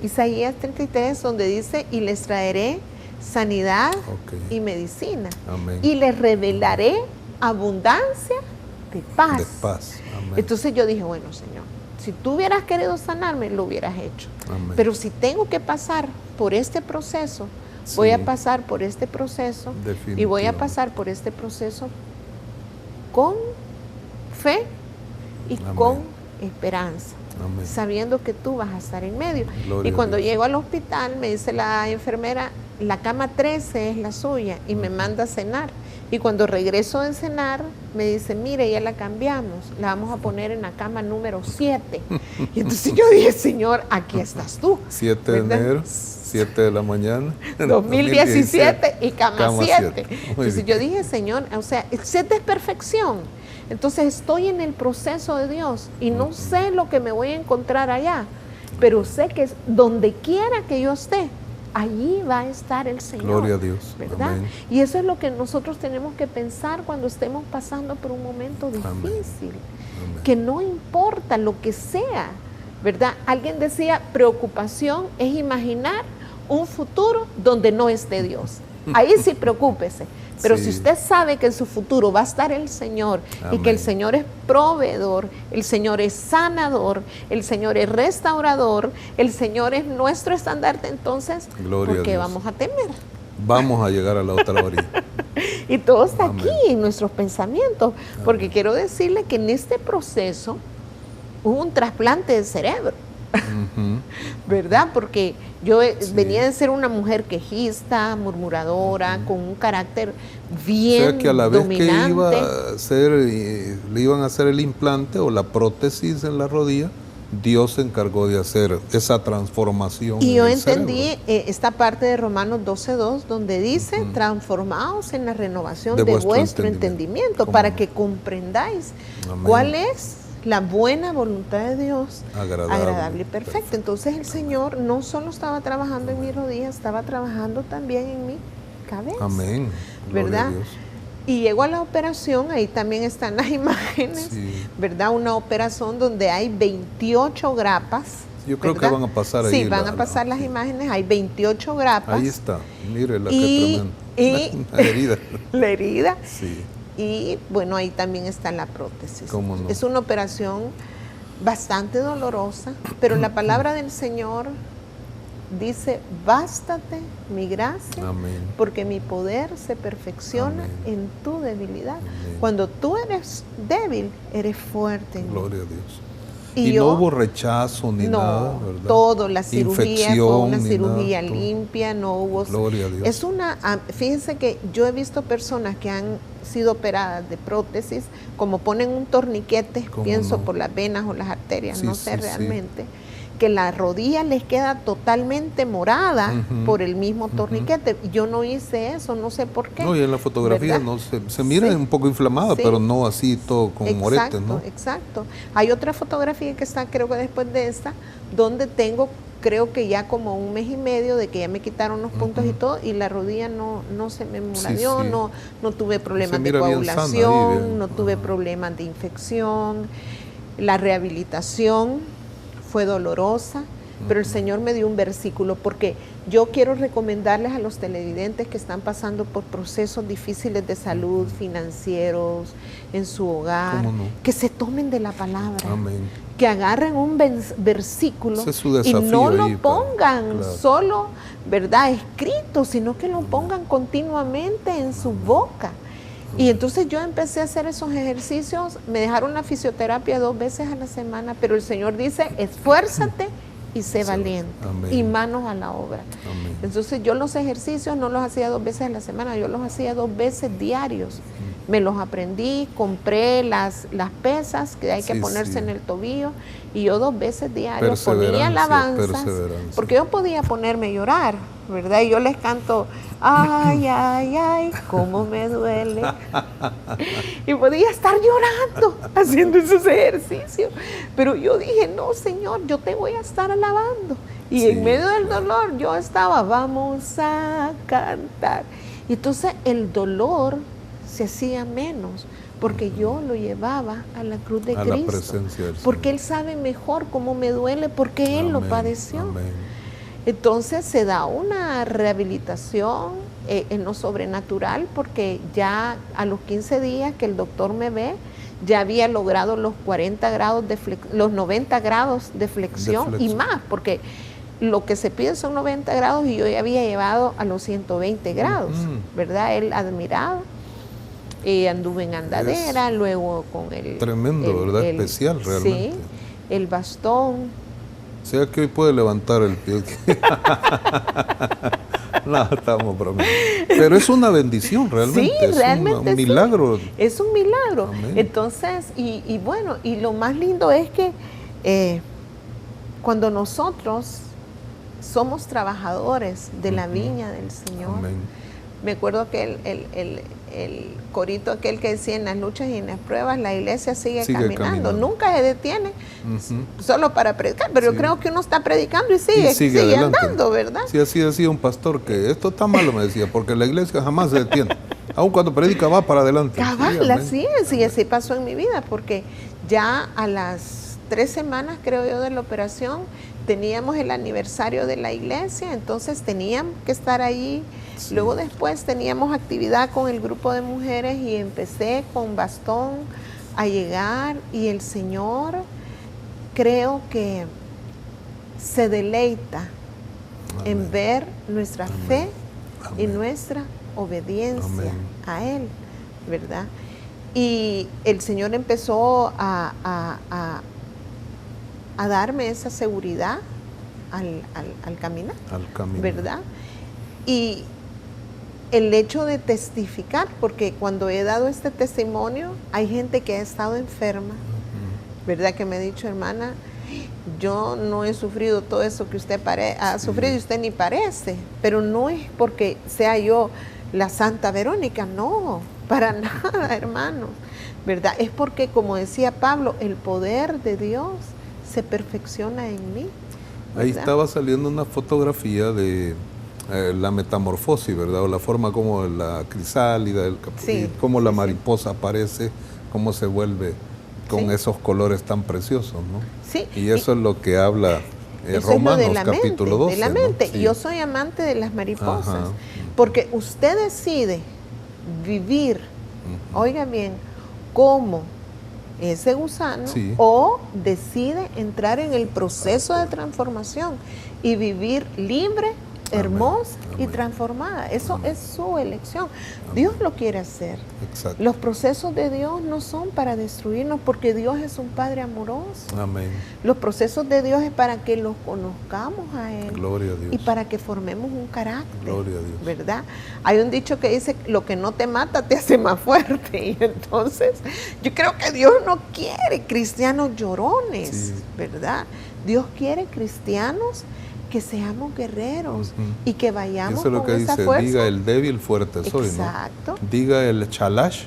Isaías 33, donde dice, y les traeré sanidad y medicina. Amén. Y les revelaré abundancia de paz. De paz. Amén. Entonces yo dije, bueno, Señor, si tú hubieras querido sanarme, lo hubieras hecho. Amén. Pero si tengo que pasar por este proceso, voy Sí. a pasar por este proceso y voy a pasar por este proceso con fe y Amén. con esperanza, Amén. sabiendo que tú vas a estar en medio. Gloria Y a cuando Dios. llego al hospital, me dice la enfermera, la cama 13 es la suya, y me manda a cenar. Y cuando regreso de cenar, me dice, mire, ya la cambiamos, la vamos a poner en la cama número 7. Y entonces yo dije, Señor, aquí estás tú. 7 de ¿verdad? enero, 7 de la mañana. 2017 y cama 7. Muy Entonces bien. yo dije, Señor, o sea, el 7 es perfección. Entonces estoy en el proceso de Dios y no sé lo que me voy a encontrar allá, pero sé que donde quiera que yo esté, allí va a estar el Señor. Gloria a Dios. ¿Verdad? Amén. Y eso es lo que nosotros tenemos que pensar cuando estemos pasando por un momento difícil. Amén. Que no importa lo que sea, ¿verdad? Alguien decía, preocupación es imaginar un futuro donde no esté Dios. Ahí sí preocúpese. Pero Sí. si usted sabe que en su futuro va a estar el Señor y que el Amén. Señor es proveedor, el Señor es sanador, el Señor es restaurador, el Señor es nuestro estandarte, entonces, Gloria a ¿por qué Dios. vamos a temer? Vamos a llegar a la otra orilla. Y todo está Amén. aquí en nuestros pensamientos, porque quiero decirle que en este proceso hubo un trasplante de cerebro, Ujú. ¿verdad? Porque yo Sí. venía de ser una mujer quejista, murmuradora, con un carácter O bien sea que a la vez que dominante. iba a hacer, le iban a hacer el implante o la prótesis en la rodilla, Dios se encargó de hacer esa transformación. Y en yo el entendí cerebro. esta parte de Romanos 12:2, donde dice, transformaos en la renovación De de vuestro vuestro entendimiento. entendimiento, ¿Cómo para no? que comprendáis Amén. cuál es la buena voluntad de Dios, Agradable, y perfecta. Entonces el Señor no solo estaba trabajando en mi rodilla, estaba trabajando también en mi cabeza. Amén. Gloria ¿Verdad? a Dios. Y llego a la operación, ahí también están las imágenes, Sí. ¿verdad? Una operación donde hay 28 grapas. Yo creo que ¿verdad? van a pasar ahí Sí, van la- a pasar la- las sí. imágenes, hay 28 grapas. Ahí está. Mire la Y- que tremenda. La herida. La herida. Sí. Y bueno, ahí también está la prótesis. ¿Cómo no? Es una operación bastante dolorosa, pero la palabra del Señor dice, bástate mi gracia, Amén. porque mi poder se perfecciona Amén. en tu debilidad. Amén. Cuando tú eres débil, eres fuerte en mí. Gloria a Dios. Y Y yo- no hubo rechazo ni No, nada, ¿verdad? todo, la cirugía fue Infección una ni cirugía nada, todo. limpia, no hubo... Gloria a Dios. Es una, fíjense que yo he visto personas que han sido operadas de prótesis, como ponen un torniquete, ¿Cómo pienso no? por las venas o las arterias, Sí, no sé sí, sí. realmente, que la rodilla les queda totalmente morada Ujú. por el mismo torniquete. Yo no hice eso, no sé por qué. No, y en la fotografía ¿verdad? no se mira Sí. un poco inflamada, Sí. pero no así todo con moretes, ¿no? Exacto. Hay otra fotografía que está, creo que después de esta, donde tengo, creo que ya como un mes y medio de que ya me quitaron los puntos y todo, y la rodilla no se me moradeó, sí. no tuve problemas Se de mira bien sana ahí, coagulación, bien. no tuve Ajá. problemas de infección. La rehabilitación fue dolorosa, pero el Señor me dio un versículo, porque yo quiero recomendarles a los televidentes que están pasando por procesos difíciles de salud, financieros, en su hogar, ¿Cómo no? que se tomen de la palabra, Amén. que agarren un versículo Ese es su y desafío no lo ahí, pongan claro. solo, ¿verdad?, escrito, sino que lo pongan continuamente en su boca. Y entonces yo empecé a hacer esos ejercicios, me dejaron la fisioterapia 2 veces a la semana, pero el Señor dice, esfuérzate y sé valiente, Amén. y manos a la obra. Amén. Entonces yo los ejercicios no los hacía 2 veces a la semana, yo los hacía 2 veces diarios. Me los aprendí, compré las pesas que hay que Sí, ponerse sí. en el tobillo, y yo 2 veces diarios ponía Perseverancia, alabanzas, perseverancia. porque yo podía ponerme a llorar, ¿verdad? Y yo les canto, ay, ay, ay, cómo me duele. Y podía estar llorando haciendo esos ejercicios. Pero yo dije, no, Señor, yo te voy a estar alabando. Y Sí, en medio del claro. dolor yo estaba, vamos a cantar. Y entonces el dolor se hacía menos, porque yo lo llevaba a la cruz de A la Cristo. presencia del Porque Señor. Él sabe mejor cómo me duele, porque Él lo Amén, padeció. amén. Entonces se da una rehabilitación en lo sobrenatural, porque ya a los 15 días que el doctor me ve, ya había logrado los 40 grados los 90 grados de flexión, y flexión. más, porque lo que se pide son 90 grados y yo ya había llevado a los 120 grados, Ujú. ¿verdad? Él admirado. Anduve en andadera, luego con el... Tremendo, ¿verdad? Especial, realmente. Sí, el bastón. O sea que hoy puede levantar el pie. No, estamos bromeando. Pero es una bendición realmente. Sí, realmente un milagro. Sí. Es un milagro. Amén. Entonces, y bueno, y lo más lindo es que cuando nosotros somos trabajadores de la viña del Señor, Amén. me acuerdo que el corito aquel que decía: en las luchas y en las pruebas la iglesia sigue caminando, nunca se detiene, solo para predicar, pero yo creo que uno está predicando y sigue andando, ¿verdad? Sí, así decía un pastor, que esto está malo, me decía, porque la iglesia jamás se detiene, aun cuando predica va para adelante. Cabal, así es, y así pasó en mi vida, porque ya a las 3 semanas, creo yo, de la operación, teníamos el aniversario de la iglesia, entonces teníamos que estar ahí. Sí. Luego después teníamos actividad con el grupo de mujeres y empecé con bastón a llegar, y el Señor creo que se deleita en ver nuestra fe y nuestra obediencia a Él, ¿verdad? Y el Señor empezó a darme esa seguridad al caminar, ¿verdad? Y el hecho de testificar, porque cuando he dado este testimonio, hay gente que ha estado enferma, ¿verdad? Que me ha dicho: hermana, yo no he sufrido todo eso que usted ha sufrido y usted ni parece, pero no es porque sea yo la Santa Verónica, no, para nada, hermanos, ¿verdad? Es porque, como decía Pablo, el poder de Dios se perfecciona en mí, ¿verdad? Ahí estaba saliendo una fotografía de la metamorfosis, ¿verdad? O la forma como la crisálida, cómo la mariposa aparece, cómo se vuelve con esos colores tan preciosos, ¿no? Sí. Y eso es lo que habla Romanos capítulo 12. De la mente. ¿No? Sí. Yo soy amante de las mariposas, porque usted decide vivir, oiga bien, como ese gusano, o decide entrar en el proceso de transformación y vivir libre, hermosa y transformada. Eso es su elección. Dios lo quiere hacer. Exacto. Los procesos de Dios no son para destruirnos, porque Dios es un Padre amoroso. Amén. Los procesos de Dios es para que los conozcamos a Él. Gloria a Dios. Y para que formemos un carácter. Gloria a Dios. ¿Verdad? Hay un dicho que dice: lo que no te mata te hace más fuerte. Y entonces yo creo que Dios no quiere cristianos llorones, ¿verdad? Dios quiere cristianos que seamos guerreros y que vayamos con esa fuerza. Eso es lo que dice: diga el débil, fuerte soy. Exacto. ¿No? Diga el chalash,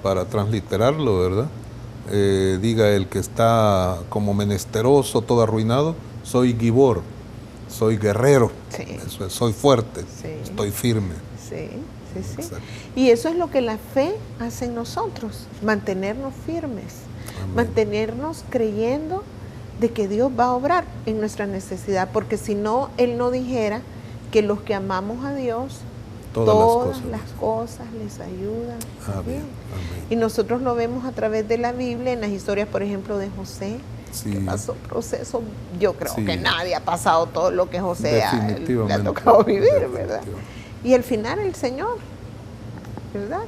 para transliterarlo, ¿verdad? Diga el que está como menesteroso, todo arruinado: soy gibor, soy guerrero, eso es, soy fuerte, estoy firme. Sí. Y eso es lo que la fe hace en nosotros, mantenernos firmes, mantenernos creyendo de que Dios va a obrar en nuestra necesidad, porque si no, Él no dijera que los que amamos a Dios, todas las cosas les ayudan. Amén. Y nosotros lo vemos a través de la Biblia, en las historias, por ejemplo, de José, que pasó procesos. Yo creo que nadie ha pasado todo lo que José le ha tocado vivir, ¿verdad? Y al final el Señor, ¿verdad?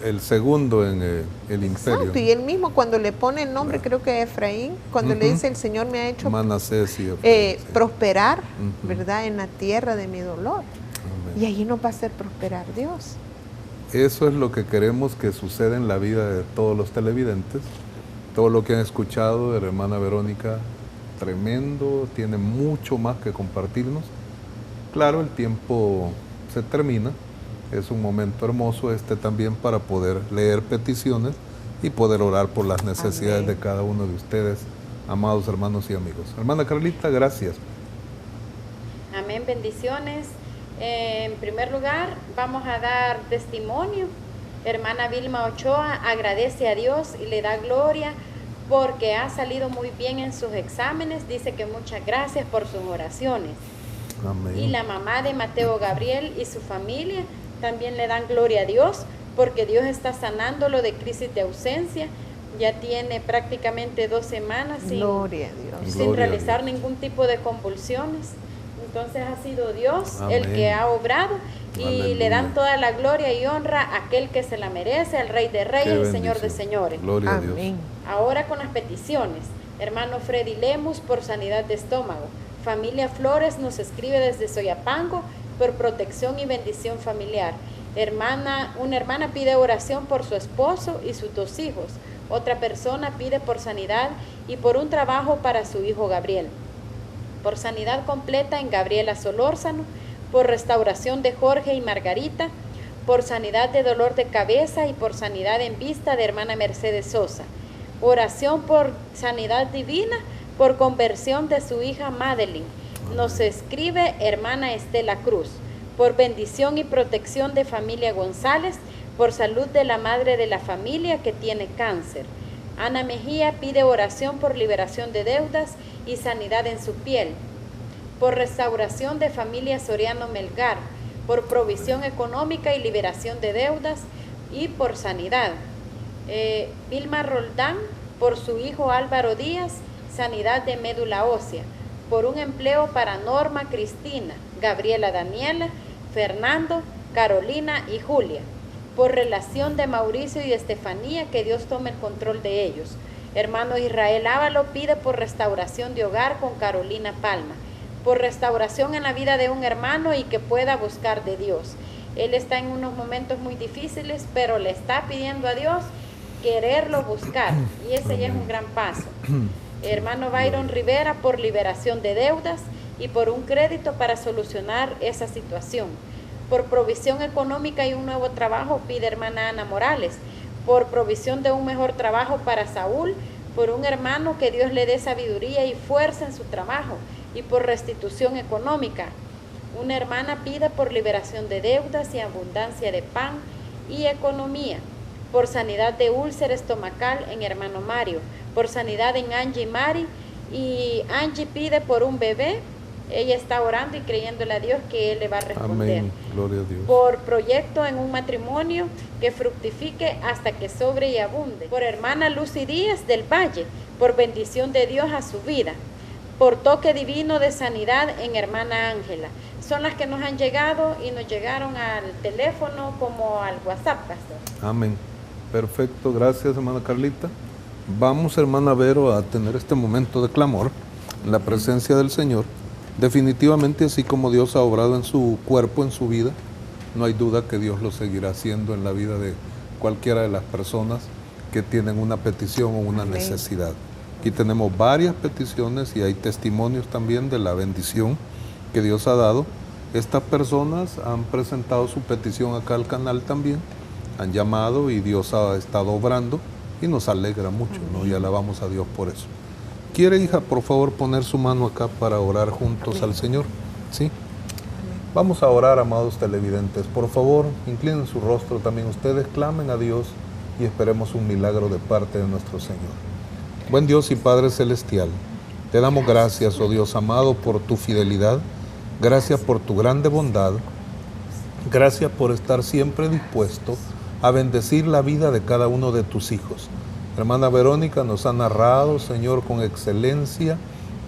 El segundo en el imperio. Exacto, y él mismo cuando le pone el nombre, creo que Efraín, cuando le dice: el Señor me ha hecho Manasés y prosperar, ¿verdad? En la tierra de mi dolor. Amén. Y allí nos va a hacer prosperar Dios. Eso es lo que queremos que suceda en la vida de todos los televidentes. Todo lo que han escuchado de la hermana Verónica, tremendo, tiene mucho más que compartirnos. Claro, el tiempo se termina. Es un momento hermoso también para poder leer peticiones y poder orar por las necesidades de cada uno de ustedes, amados hermanos y amigos. Hermana Carlita, gracias. Amén, bendiciones. En primer lugar, vamos a dar testimonio. Hermana Vilma Ochoa agradece a Dios y le da gloria porque ha salido muy bien en sus exámenes. Dice que muchas gracias por sus oraciones. Amén. Y la mamá de Mateo Gabriel y su familia también le dan gloria a Dios porque Dios está sanándolo de crisis de ausencia. Ya tiene prácticamente 2 semanas sin realizar ningún tipo de convulsiones. Entonces ha sido Dios el que ha obrado y le dan toda la gloria y honra a aquel que se la merece, al Rey de Reyes y Señor de Señores. Gloria a Dios. Ahora con las peticiones. Hermano Freddy Lemus por sanidad de estómago. Familia Flores nos escribe desde Soyapango por protección y bendición familiar. Una hermana pide oración por su esposo y sus 2 hijos. Otra persona pide por sanidad y por un trabajo para su hijo Gabriel. Por sanidad completa en Gabriela Solórzano, por restauración de Jorge y Margarita, por sanidad de dolor de cabeza y por sanidad en vista de hermana Mercedes Sosa. Oración por sanidad divina, por conversión de su hija Madeline. Nos escribe hermana Estela Cruz. Por bendición y protección de familia González, por salud de la madre de la familia que tiene cáncer. Ana Mejía pide oración por liberación de deudas y sanidad en su piel. Por restauración de familia Soriano Melgar, por provisión económica y liberación de deudas y por sanidad. Vilma Roldán, por su hijo Álvaro Díaz, sanidad de médula ósea. Por un empleo para Norma Cristina, Gabriela Daniela, Fernando, Carolina y Julia. Por relación de Mauricio y Estefanía, que Dios tome el control de ellos. Hermano Israel Ávalo pide por restauración de hogar con Carolina Palma. Por restauración en la vida de un hermano y que pueda buscar de Dios. Él está en unos momentos muy difíciles, pero le está pidiendo a Dios quererlo buscar, y ese ya es un gran paso. Hermano Byron Rivera por liberación de deudas y por un crédito para solucionar esa situación. Por provisión económica y un nuevo trabajo pide hermana Ana Morales. Por provisión de un mejor trabajo para Saúl, por un hermano que Dios le dé sabiduría y fuerza en su trabajo, y por restitución económica. Una hermana pide por liberación de deudas y abundancia de pan y economía. Por sanidad de úlcera estomacal en hermano Mario. Por sanidad en Angie Mari, y Angie pide por un bebé. Ella está orando y creyéndole a Dios que Él le va a responder. Amén. Gloria a Dios. Por proyecto en un matrimonio que fructifique hasta que sobre y abunde. Por hermana Lucy Díaz del Valle, por bendición de Dios a su vida. Por toque divino de sanidad en hermana Ángela. Son las que nos han llegado y nos llegaron al teléfono como al WhatsApp, pastor. Amén. Perfecto, gracias hermana Carlita. Vamos, hermana Vero, a tener este momento de clamor en la presencia del Señor. Definitivamente, así como Dios ha obrado en su cuerpo, en su vida, no hay duda que Dios lo seguirá haciendo en la vida de cualquiera de las personas que tienen una petición o una necesidad. Aquí tenemos varias peticiones y hay testimonios también de la bendición que Dios ha dado. Estas personas han presentado su petición acá al canal también, han llamado y Dios ha estado obrando y nos alegra mucho, ¿no? Y alabamos a Dios por eso. ¿Quiere, hija, por favor, poner su mano acá para orar juntos al Señor? ¿Sí? Vamos a orar, amados televidentes. Por favor, inclinen su rostro también ustedes, clamen a Dios y esperemos un milagro de parte de nuestro Señor. Buen Dios y Padre Celestial, te damos gracias, oh Dios amado, por tu fidelidad, gracias por tu grande bondad, gracias por estar siempre dispuesto a bendecir la vida de cada uno de tus hijos. Hermana Verónica nos ha narrado, Señor, con excelencia,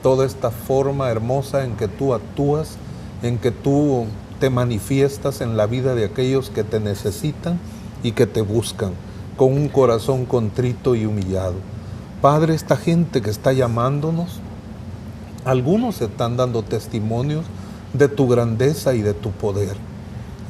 toda esta forma hermosa en que tú actúas, en que tú te manifiestas en la vida de aquellos que te necesitan y que te buscan, con un corazón contrito y humillado. Padre, esta gente que está llamándonos, algunos están dando testimonios de tu grandeza y de tu poder.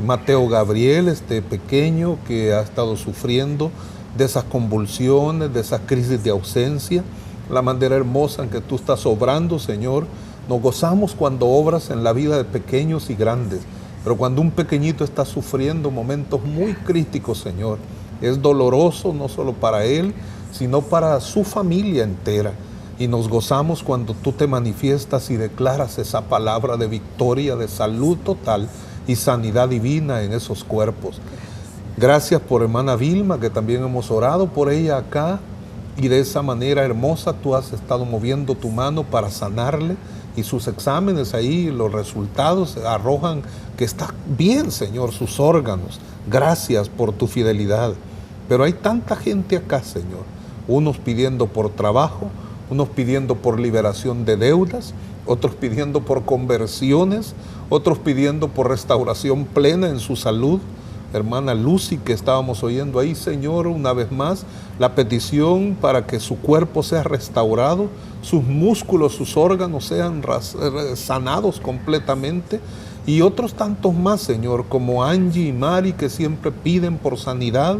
Mateo Gabriel, este pequeño que ha estado sufriendo de esas convulsiones, de esas crisis de ausencia, la manera hermosa en que tú estás obrando, Señor. Nos gozamos cuando obras en la vida de pequeños y grandes, pero cuando un pequeñito está sufriendo momentos muy críticos, Señor, es doloroso no solo para él, sino para su familia entera. Y nos gozamos cuando tú te manifiestas y declaras esa palabra de victoria, de salud total y sanidad divina en esos cuerpos. Gracias por hermana Vilma, que también hemos orado por ella acá, y de esa manera hermosa tú has estado moviendo tu mano para sanarle, y sus exámenes ahí, los resultados arrojan que está bien, Señor, sus órganos. Gracias por tu fidelidad. Pero hay tanta gente acá, Señor, unos pidiendo por trabajo, unos pidiendo por liberación de deudas, otros pidiendo por conversiones, otros pidiendo por restauración plena en su salud, hermana Lucy que estábamos oyendo ahí, Señor, una vez más, la petición para que su cuerpo sea restaurado, sus músculos, sus órganos sean sanados completamente, y otros tantos más, Señor, como Angie y Mari, que siempre piden por sanidad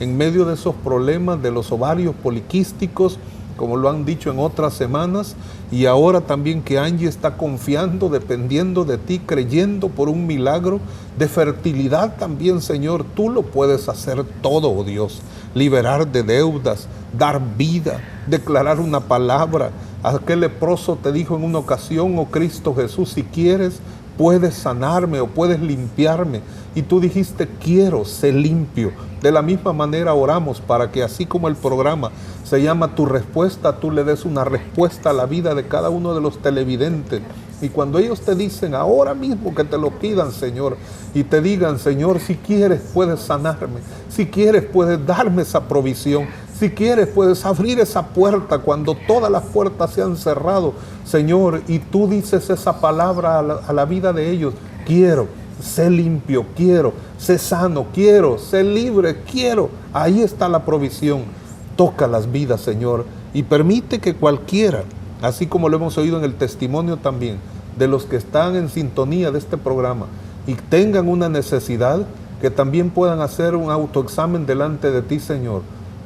en medio de esos problemas de los ovarios poliquísticos, como lo han dicho en otras semanas, y ahora también que Angie está confiando, dependiendo de ti, creyendo por un milagro de fertilidad también, Señor. Tú lo puedes hacer todo, oh Dios, liberar de deudas, dar vida, declarar una palabra. Aquel leproso te dijo en una ocasión, oh Cristo Jesús, si quieres, puedes sanarme o puedes limpiarme. Y tú dijiste, quiero, sé limpio. De la misma manera oramos para que así como el programa se llama Tu Respuesta, tú le des una respuesta a la vida de cada uno de los televidentes. Y cuando ellos te dicen ahora mismo que te lo pidan, Señor, y te digan, Señor, si quieres puedes sanarme, si quieres puedes darme esa provisión, si quieres puedes abrir esa puerta cuando todas las puertas se han cerrado, Señor, y tú dices esa palabra a la vida de ellos, quiero, sé limpio, quiero, sé sano, quiero, sé libre, quiero. Ahí está la provisión. Toca las vidas, Señor, y permite que cualquiera, así como lo hemos oído en el testimonio también, de los que están en sintonía de este programa y tengan una necesidad, que también puedan hacer un autoexamen delante de ti, Señor,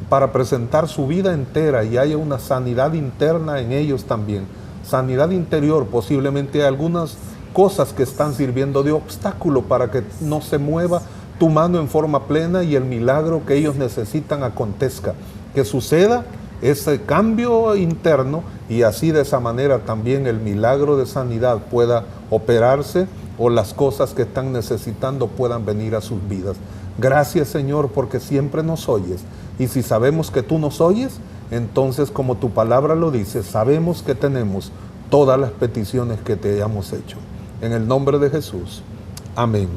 para presentar su vida entera y haya una sanidad interna en ellos también, sanidad interior. Posiblemente hay algunas cosas que están sirviendo de obstáculo para que no se mueva tu mano en forma plena y el milagro que ellos necesitan acontezca, que suceda ese cambio interno y así de esa manera también el milagro de sanidad pueda operarse o las cosas que están necesitando puedan venir a sus vidas. Gracias, Señor, porque siempre nos oyes, y si sabemos que tú nos oyes, entonces como tu palabra lo dice, sabemos que tenemos todas las peticiones que te hayamos hecho. En el nombre de Jesús, amén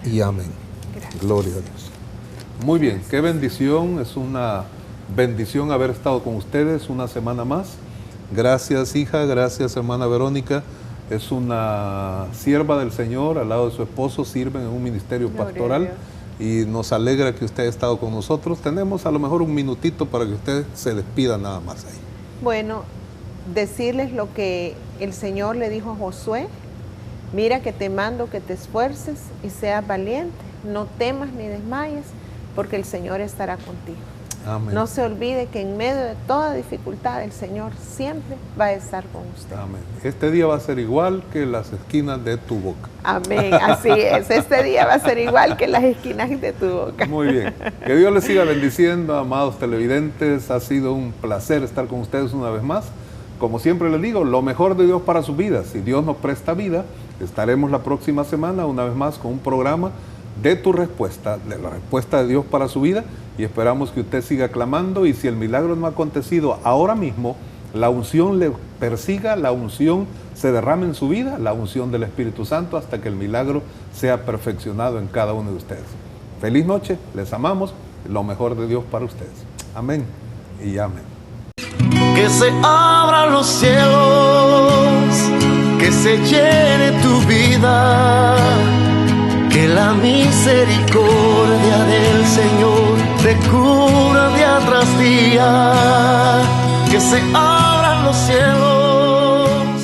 y amén. Gracias. Gloria a Dios. Muy bien, qué bendición, es una bendición haber estado con ustedes una semana más. Gracias, hija, gracias, hermana Verónica. Es una sierva del Señor, al lado de su esposo, sirven en un ministerio pastoral y nos alegra que usted haya estado con nosotros. Tenemos a lo mejor un minutito para que usted se despida nada más ahí. Bueno, decirles lo que el Señor le dijo a Josué: mira que te mando que te esfuerces y seas valiente, no temas ni desmayes, porque el Señor estará contigo. Amén. No se olvide que en medio de toda dificultad el Señor siempre va a estar con usted. Amén. Este día va a ser igual que las esquinas de tu boca. Amén, así es. Este día va a ser igual que las esquinas de tu boca. Muy bien. Que Dios les siga bendiciendo, amados televidentes. Ha sido un placer estar con ustedes una vez más. Como siempre les digo, lo mejor de Dios para sus vidas. Si Dios nos presta vida, estaremos la próxima semana una vez más con un programa de Tu Respuesta, de la respuesta de Dios para su vida, y esperamos que usted siga clamando, y si el milagro no ha acontecido ahora mismo, la unción le persiga, la unción se derrame en su vida, la unción del Espíritu Santo, hasta que el milagro sea perfeccionado en cada uno de ustedes. Feliz noche, les amamos, lo mejor de Dios para ustedes. Amén y amén. Que se abran los cielos, que se llene tu vida, que la misericordia del Señor te cubra día tras día, que se abran los cielos.